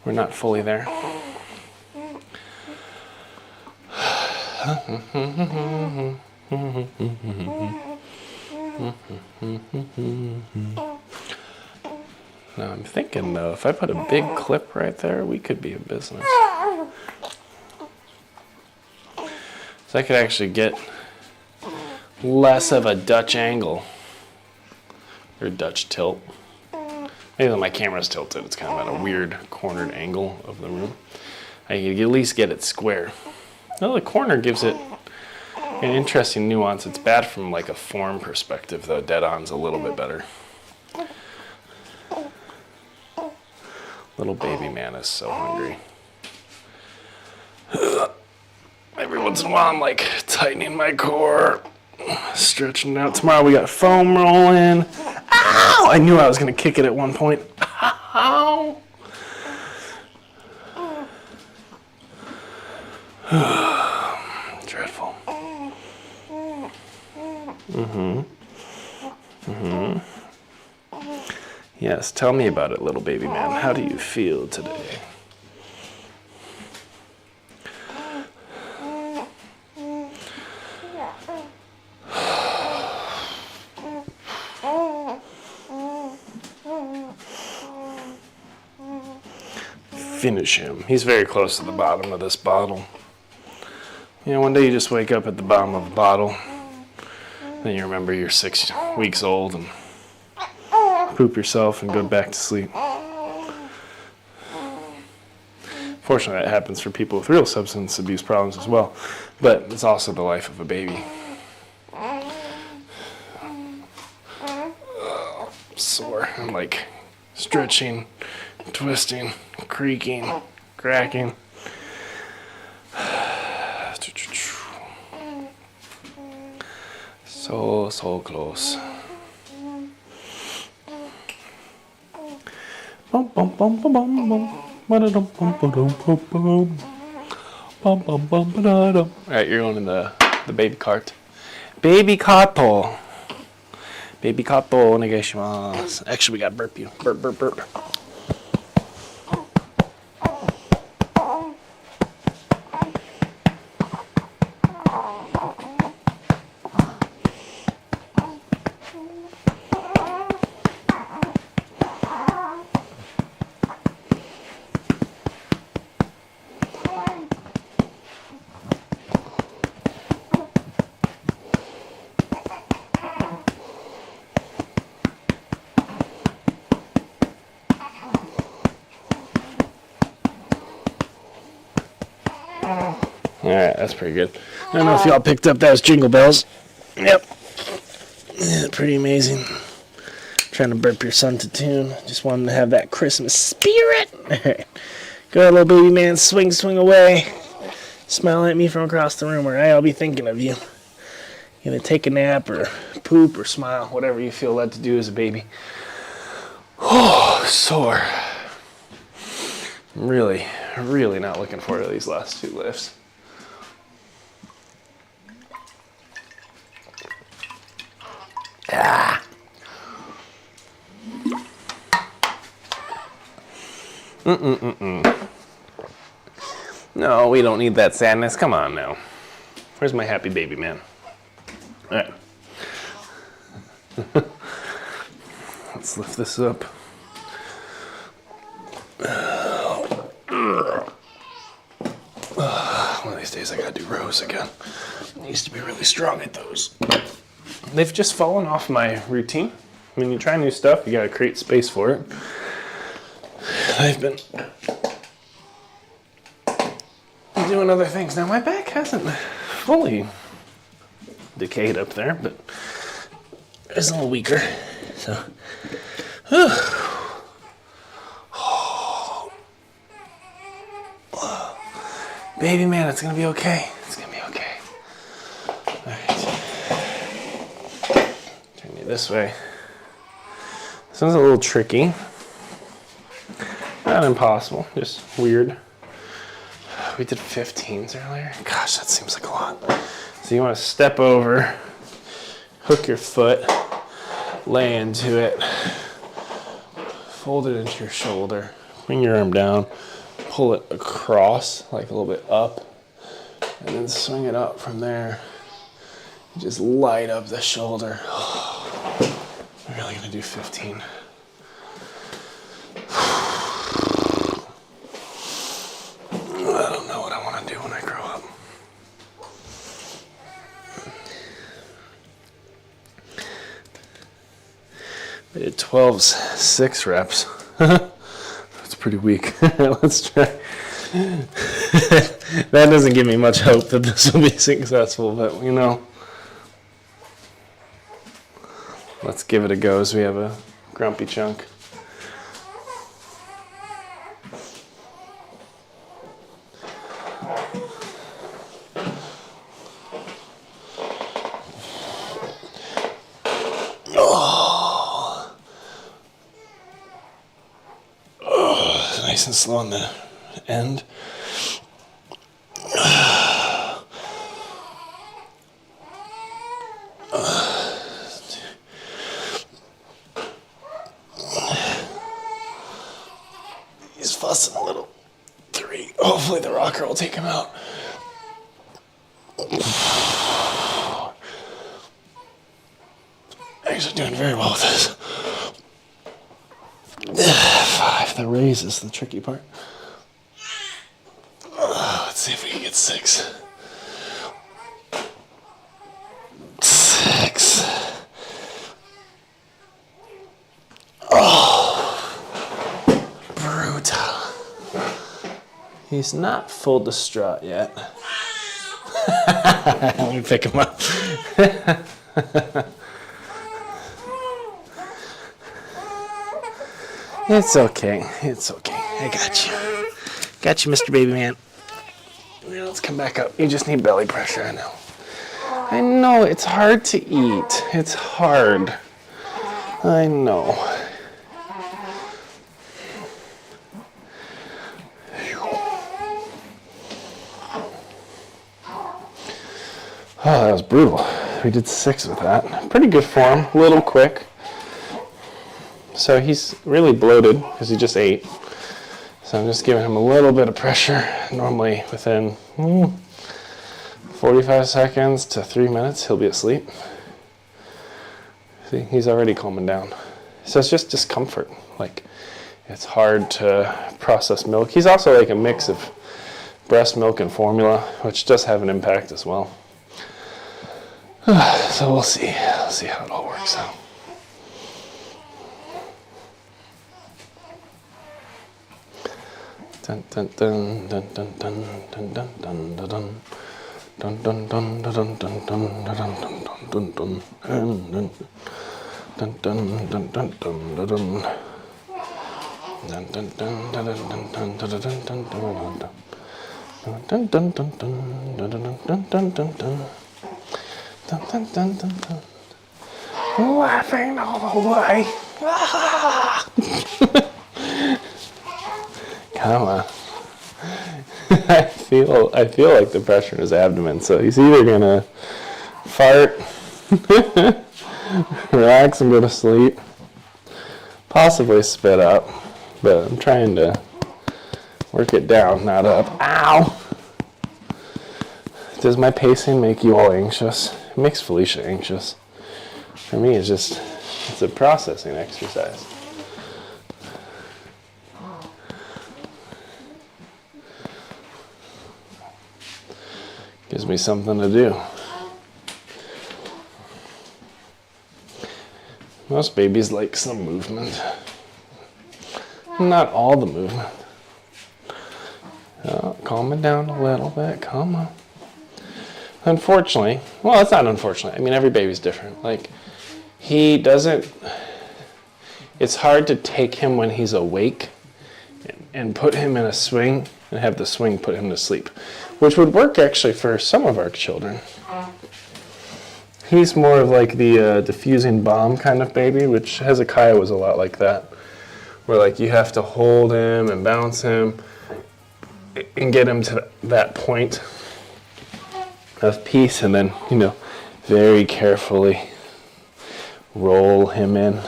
We're not fully there. Now I'm thinking though, if I put a big clip right there, we could be in business. So I could actually get less of a Dutch angle. Or Dutch tilt. Maybe when my camera's tilted, it's kind of at a weird cornered angle of the room. I can at least get it square. Well, the corner gives it an interesting nuance. It's bad from like a form perspective, though. Dead on's a little bit better. Little baby man is so hungry. Every once in a while, I'm like tightening my core, stretching out. Tomorrow we got foam rolling. Ow! I knew I was going to kick it at one point. Ow! Dreadful. Yes, tell me about it, little baby man. How do you feel today? Finish him. He's very close to the bottom of this bottle. You know, one day you just wake up at the bottom of the bottle, then you remember you're 6 weeks old and poop yourself and go back to sleep. Fortunately, that happens for people with real substance abuse problems as well, but it's also the life of a baby. Sore. I'm like stretching, twisting, creaking, cracking. So close. Bum, bum, bum, bum, bum, bum. Alright, you're going in the baby cart. Baby kato. Baby kato onegaishimasu. Actually, we got burp you. Burp, burp, burp. Alright, that's pretty good. I don't know if y'all picked up those jingle bells. Yep. Yeah, pretty amazing. Trying to burp your son to tune. Just want him to have that Christmas spirit. Alright. Go ahead, little baby man. Swing, swing away. Smile at me from across the room, or I'll be thinking of you. Either take a nap or poop or smile, whatever you feel led to do as a baby. Oh, sore. I'm really not looking forward to these last two lifts. Ah. No, we don't need that sadness. Come on now. Where's my happy baby man? All right. Let's lift this up. One of these days I gotta do rows again. I used to be really strong at those. They've just fallen off my routine. When you try new stuff, you gotta create space for it. I've been doing other things. Now my back hasn't fully decayed up there, but it's a little weaker. So, baby man, it's gonna be okay. It's gonna be okay. All right. Turn you this way. This one's a little tricky. Not impossible, just weird. We did 15s earlier. Gosh, that seems like a lot. So you want to step over, hook your foot, lay into it, fold it into your shoulder, bring your arm down, pull it across, like a little bit up, and then swing it up from there. Just light up the shoulder. I'm really gonna do 15. I don't know what I want to do when I grow up. I did 12's 6 reps. That's pretty weak. Let's try. That doesn't give me much hope that this will be successful, but you know. Let's give it a go as we have a grumpy chunk. Nice and slow on the end. He's fussing a little. 3. Hopefully the rocker will take him out. Actually doing very well with this. 5. The raise is the tricky part. Let's see if we can get 6. 6. Oh, brutal. He's not full distraught yet. Let me pick him up. It's okay. It's okay. I got you. Got you, Mr. Baby Man. Now let's come back up. You just need belly pressure, I know. I know, it's hard to eat. It's hard. I know. Oh, that was brutal. We did 6 with that. Pretty good form, a little quick. So he's really bloated because he just ate. So I'm just giving him a little bit of pressure. Normally within 45 seconds to 3 minutes, he'll be asleep. See, he's already calming down. So it's just discomfort. Like, it's hard to process milk. He's also like a mix of breast milk and formula, which does have an impact as well. So we'll see. We'll see how it all works out. Dun dun dun dun dun dun dun dun dun dun dun. Dun dun dun dun dun dun dun dun dun dun dun dun dun dun dun dun dun dun. Dun dun dun dun dun dun dun dun dun dun dun. Dun dun dun dun dun dun dun dun dun dun. Dun dun dun dun dun. Laughing all the way. Come on. I feel like the pressure in his abdomen, so he's either gonna fart, relax and go to sleep, possibly spit up, but I'm trying to work it down, not up. Ow! Does my pacing make you all anxious? It makes Felicia anxious. For me, it's a processing exercise. Gives me something to do. Most babies like some movement. Not all the movement. Calm it down a little bit. Come on. Unfortunately, well, it's not unfortunately. I mean, every baby's different. Like, he doesn't, it's hard to take him when he's awake and put him in a swing and have the swing put him to sleep, which would work actually for some of our children. He's more of like the diffusing bomb kind of baby, which Hezekiah was a lot like that, where like you have to hold him and bounce him and get him to that point of peace, and then, you know, very carefully roll him in,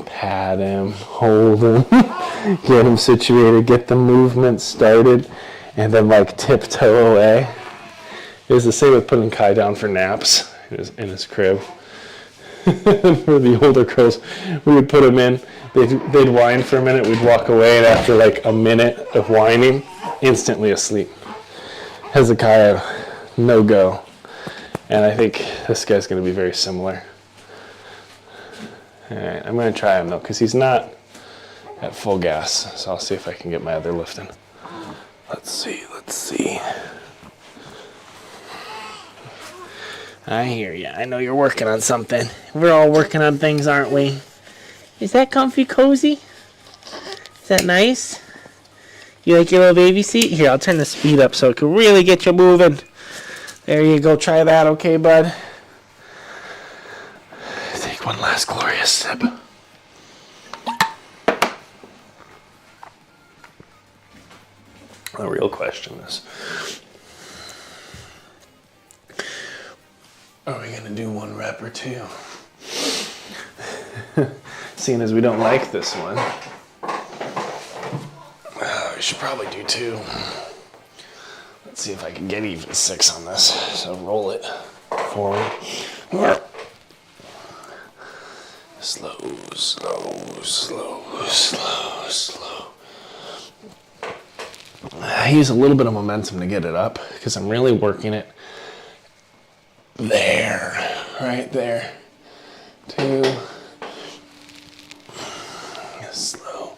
pat him, hold him, get him situated, get the movement started, and then like tiptoe away. It was the same with putting Kai down for naps in his crib. For the older girls, we would put him in, they'd whine for a minute, we'd walk away, and after like a minute of whining, instantly asleep. Hezekiah, no go. And I think this guy's going to be very similar. All right, I'm going to try him though, because he's not at full gas. So I'll see if I can get my other lift in. Let's see. I hear ya. I know you're working on something. We're all working on things, aren't we? Is that comfy cozy? Is that nice? You like your little baby seat? Here, I'll turn the speed up so it can really get you moving. There you go. Try that, okay, bud? Take one last glorious sip. The real question is, are we going to do 1 rep or 2? Seeing as we don't like this one, we should probably do 2. Let's see if I can get even 6 on this. So roll it forward. Slow. I use a little bit of momentum to get it up because I'm really working it there, right there. 2. Slow.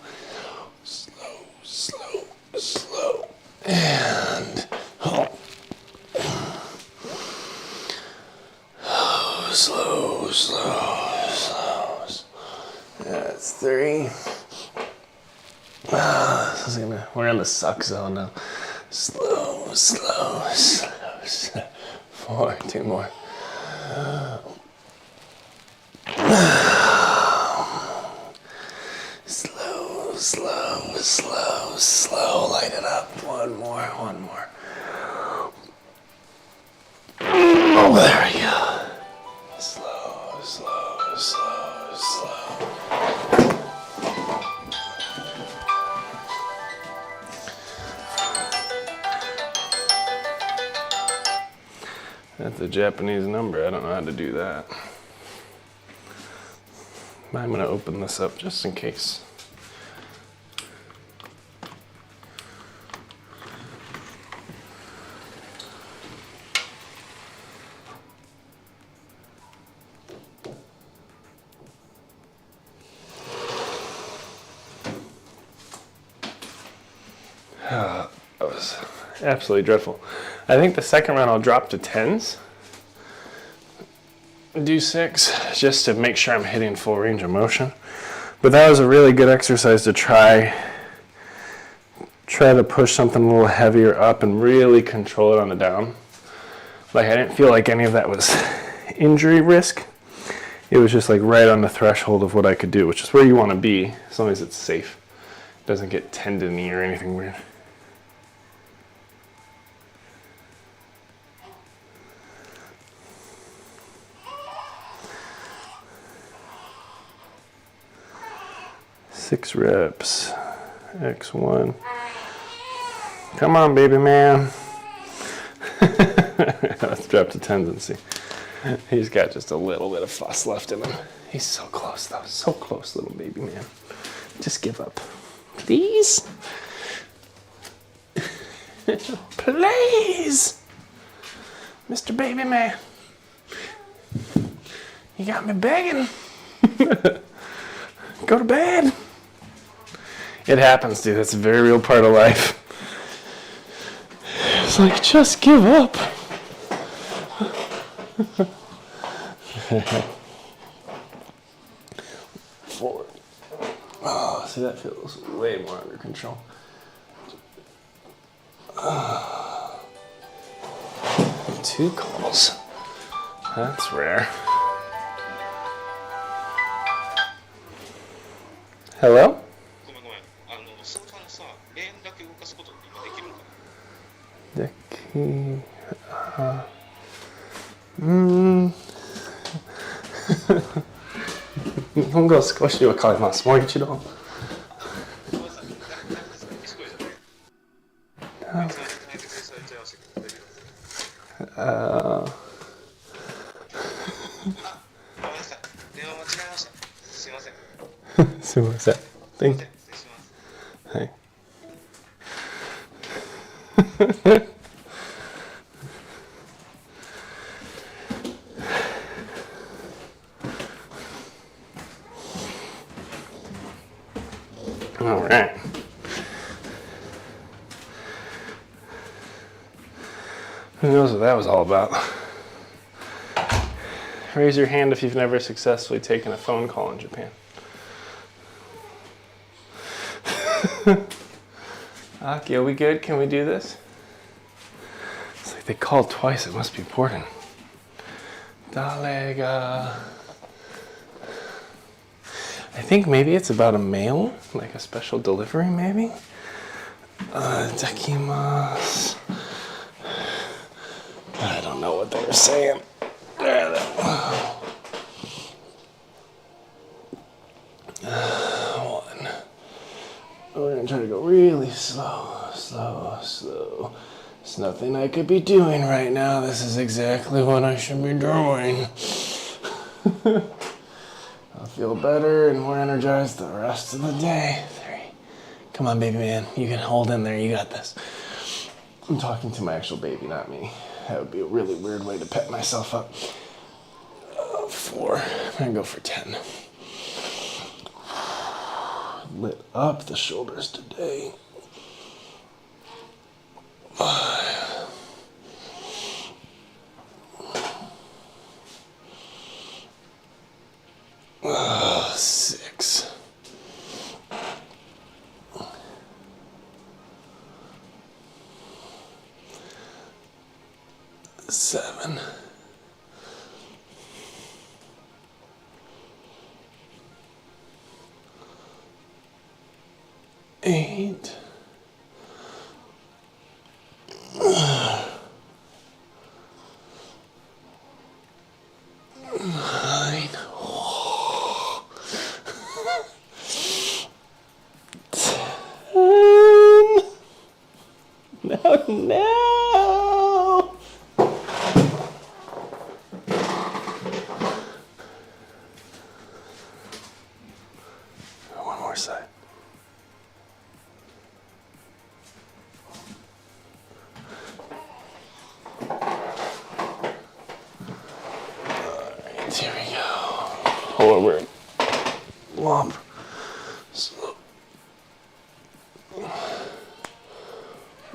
And slow. That's 3. We're in the suck zone now. Slow. 4. 2 more. Slow. Light it up. One more. Oh, there we go. Slow, slow, slow, slow. That's a Japanese number. I don't know how to do that. I'm going to open this up just in case. That was absolutely dreadful. I think the second round I'll drop to 10s. Do 6 just to make sure I'm hitting full range of motion. But that was a really good exercise to try to push something a little heavier up and really control it on the down. Like I didn't feel like any of that was injury risk. It was just like right on the threshold of what I could do, which is where you want to be as long as it's safe. It doesn't get tendony or anything weird. Six reps, X1. Come on, baby man. Let's drop to 10s and see. He's got just a little bit of fuss left in him. He's so close though, so close, little baby man. Just give up, please. Please, Mr. Baby Man. You got me begging. Go to bed. It happens, dude. That's a very real part of life. It's like, just give up. Forward. Oh, see, that feels way more under control. Two calls. That's rare. Hello? The key. 日本語少しは変えます。もう一度。すみません。Thank you. はい。All right. Who knows what that was all about? Raise your hand if you've never successfully taken a phone call in Japan. Aki, are we good? Can we do this? It's like they called twice. It must be important. Dalega. I think maybe it's about a mail, like a special delivery, maybe. Dakimasu. I don't know what they were saying. One. We're gonna try to go really slow, slow, slow. There's nothing I could be doing right now. This is exactly what I should be doing. I'll feel better and more energized the rest of the day. 3. Come on, baby man. You can hold in there. You got this. I'm talking to my actual baby, not me. That would be a really weird way to pet myself up. 4. I'm gonna go for 10. Lit up the shoulders today. 5. 6. 7. 8. 9. forward. Womp. Slow.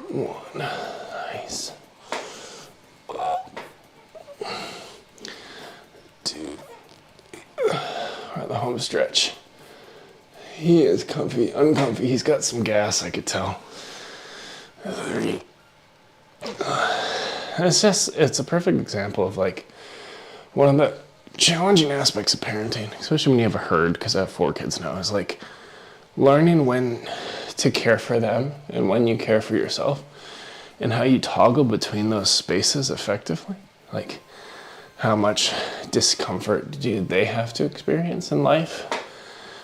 1. Nice. 2. We're at the home stretch. He is comfy, uncomfy. He's got some gas, I could tell. 3. It's a perfect example of like one of the challenging aspects of parenting, especially when you have a herd, because I have 4 kids now, is like learning when to care for them and when you care for yourself and how you toggle between those spaces effectively. Like how much discomfort do they have to experience in life?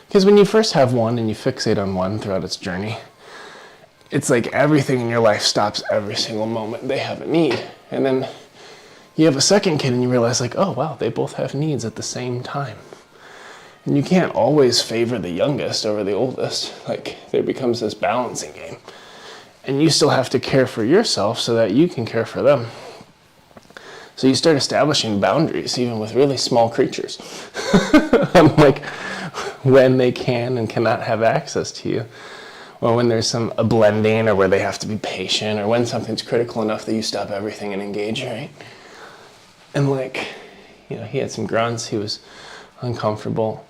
Because when you first have one and you fixate on one throughout its journey, it's like everything in your life stops every single moment they have a need. And then you have a second kid and you realize like, oh wow, they both have needs at the same time. And you can't always favor the youngest over the oldest. Like there becomes this balancing game. And you still have to care for yourself so that you can care for them. So you start establishing boundaries even with really small creatures. Like when they can and cannot have access to you. Or when there's a blending, or where they have to be patient, or when something's critical enough that you stop everything and engage, right? And like, you know, he had some grunts, he was uncomfortable.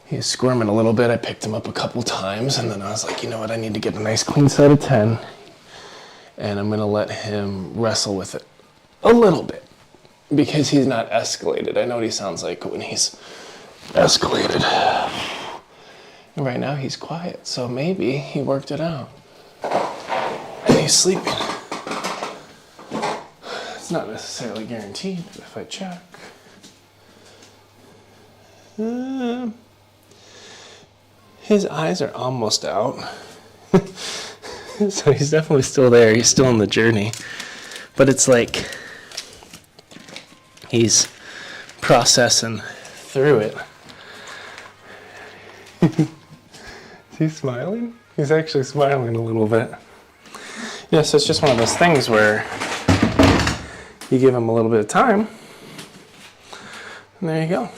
He was squirming a little bit. I picked him up a couple times, and then I was like, you know what, I need to get a nice clean set of 10, and I'm gonna let him wrestle with it a little bit, because he's not escalated. I know what he sounds like when he's escalated. And right now he's quiet, so maybe he worked it out. And he's sleeping. It's not necessarily guaranteed, but if I check. His eyes are almost out. So he's definitely still there. He's still on the journey. But it's like he's processing through it. Is he smiling? He's actually smiling a little bit. Yes, it's just one of those things where you give him a little bit of time, and there you go.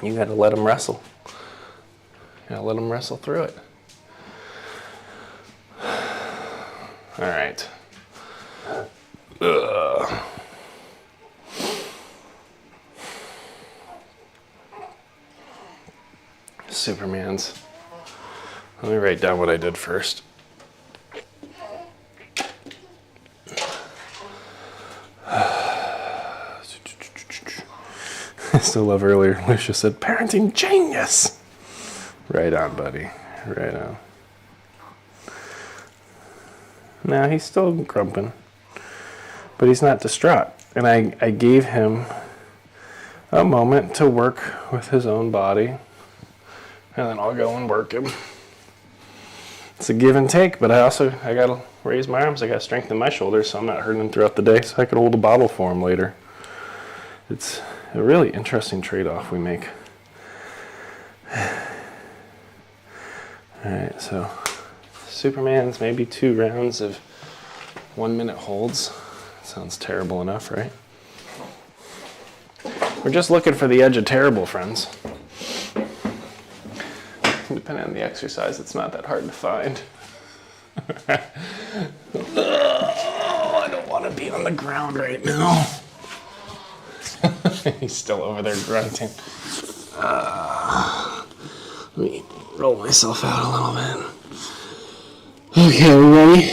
You gotta let him wrestle. You gotta let him wrestle through it. All right. Superman's. Let me write down what I did first. I still love earlier. Lucia said, parenting genius. Right on, buddy. Right on. Now he's still grumping, but he's not distraught. And I gave him a moment to work with his own body. And then I'll go and work him. It's a give and take, but I gotta raise my arms. I gotta strengthen my shoulders so I'm not hurting him throughout the day, so I could hold a bottle for him later. It's a really interesting trade-off we make. Alright, so Superman's maybe 2 rounds of 1-minute holds. Sounds terrible enough, right? We're just looking for the edge of terrible, friends. Depending on the exercise, it's not that hard to find. Oh, I don't want to be on the ground right now. He's still over there grunting. Let me roll myself out a little bit. Okay, we ready?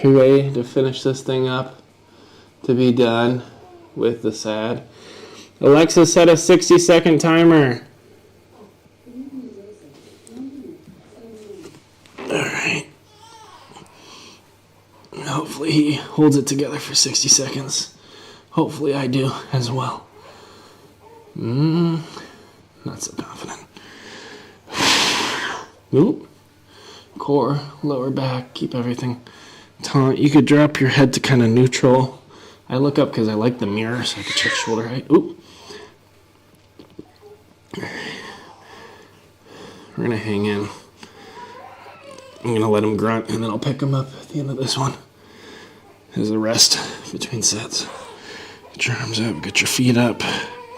You ready to finish this thing up? To be done with the sad? Alexa, set a 60-second timer. Alright. Hopefully he holds it together for 60 seconds. Hopefully I do as well. Not so confident. Oop. Core, lower back, keep everything taut. You could drop your head to kind of neutral. I look up because I like the mirror so I can check shoulder height. Oop. We're going to hang in. I'm going to let him grunt, and then I'll pick him up at the end of this one. There's a rest between sets. Get your arms up, get your feet up.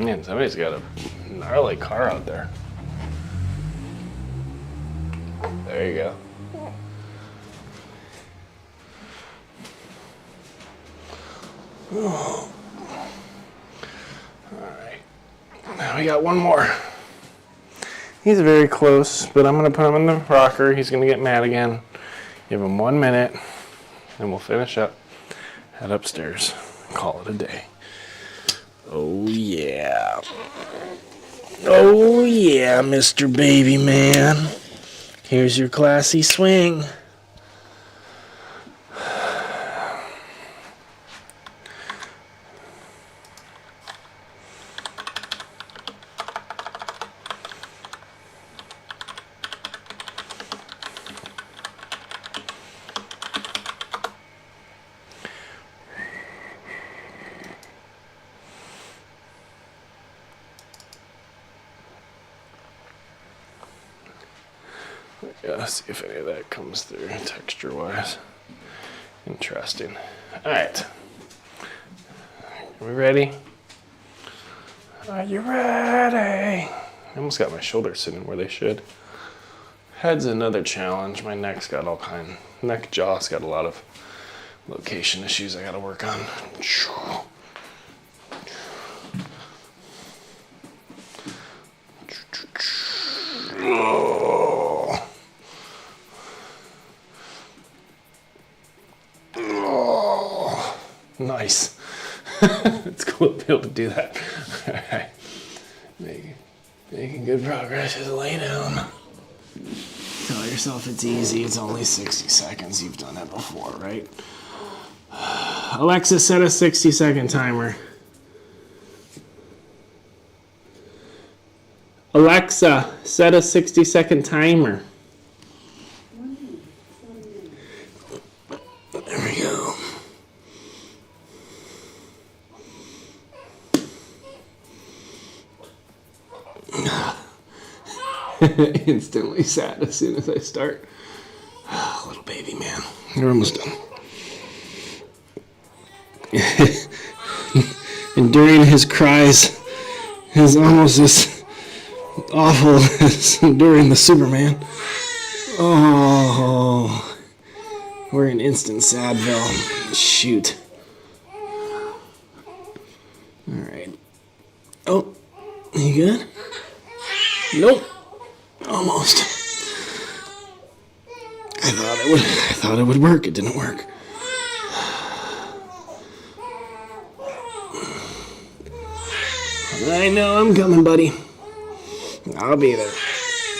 Man, somebody's got a gnarly car out there. There you go. Oh. All right. Now we got one more. He's very close, but I'm going to put him in the rocker. He's going to get mad again. Give him 1 minute, and we'll finish up. Head upstairs. Call it a day. Oh, yeah. Oh, yeah, Mr. Baby Man. Here's your classy swing. Yeah, see if any of that comes through texture-wise. Interesting. All right. Are we ready? Are you ready? I almost got my shoulders sitting where they should. Head's another challenge. My neck's got all kind. Neck, jaw's got a lot of location issues I got to work on. Nice. It's cool to be able to do that. All right. Making good progress. Just lay down. Tell yourself it's easy. It's only 60 seconds. You've done it before, right? Alexa, set a 60-second timer. Alexa, set a 60-second timer. 1 minute, 7 minutes. There we go. Instantly sad as soon as I start. Little baby man. You're almost done. Enduring his cries is almost as awful as enduring the Superman. Oh, we're in instant Sadville. Shoot. All right. Oh, you good? Nope. Almost. I thought it would work. It didn't work. I know I'm coming, buddy. I'll be there.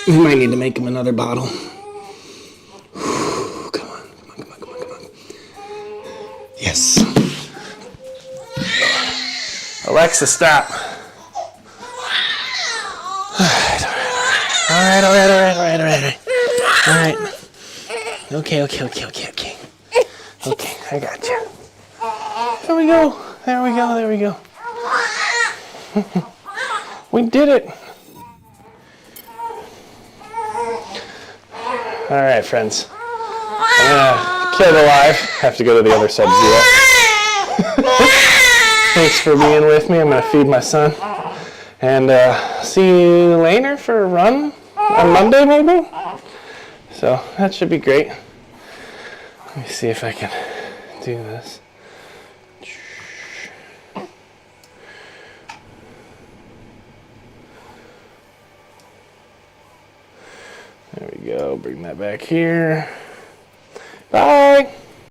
We might need to make him another bottle. Come on. Yes. Alexa, stop. All right. Okay. Okay, I got you. There we go. We did it. All right, friends. I'm gonna kill the live. Have to go to the other side to do that. Thanks for being with me. I'm gonna feed my son. And see you later for a run on Monday, maybe? So that should be great. Let me see if I can do this. There we go. Bring that back here. Bye.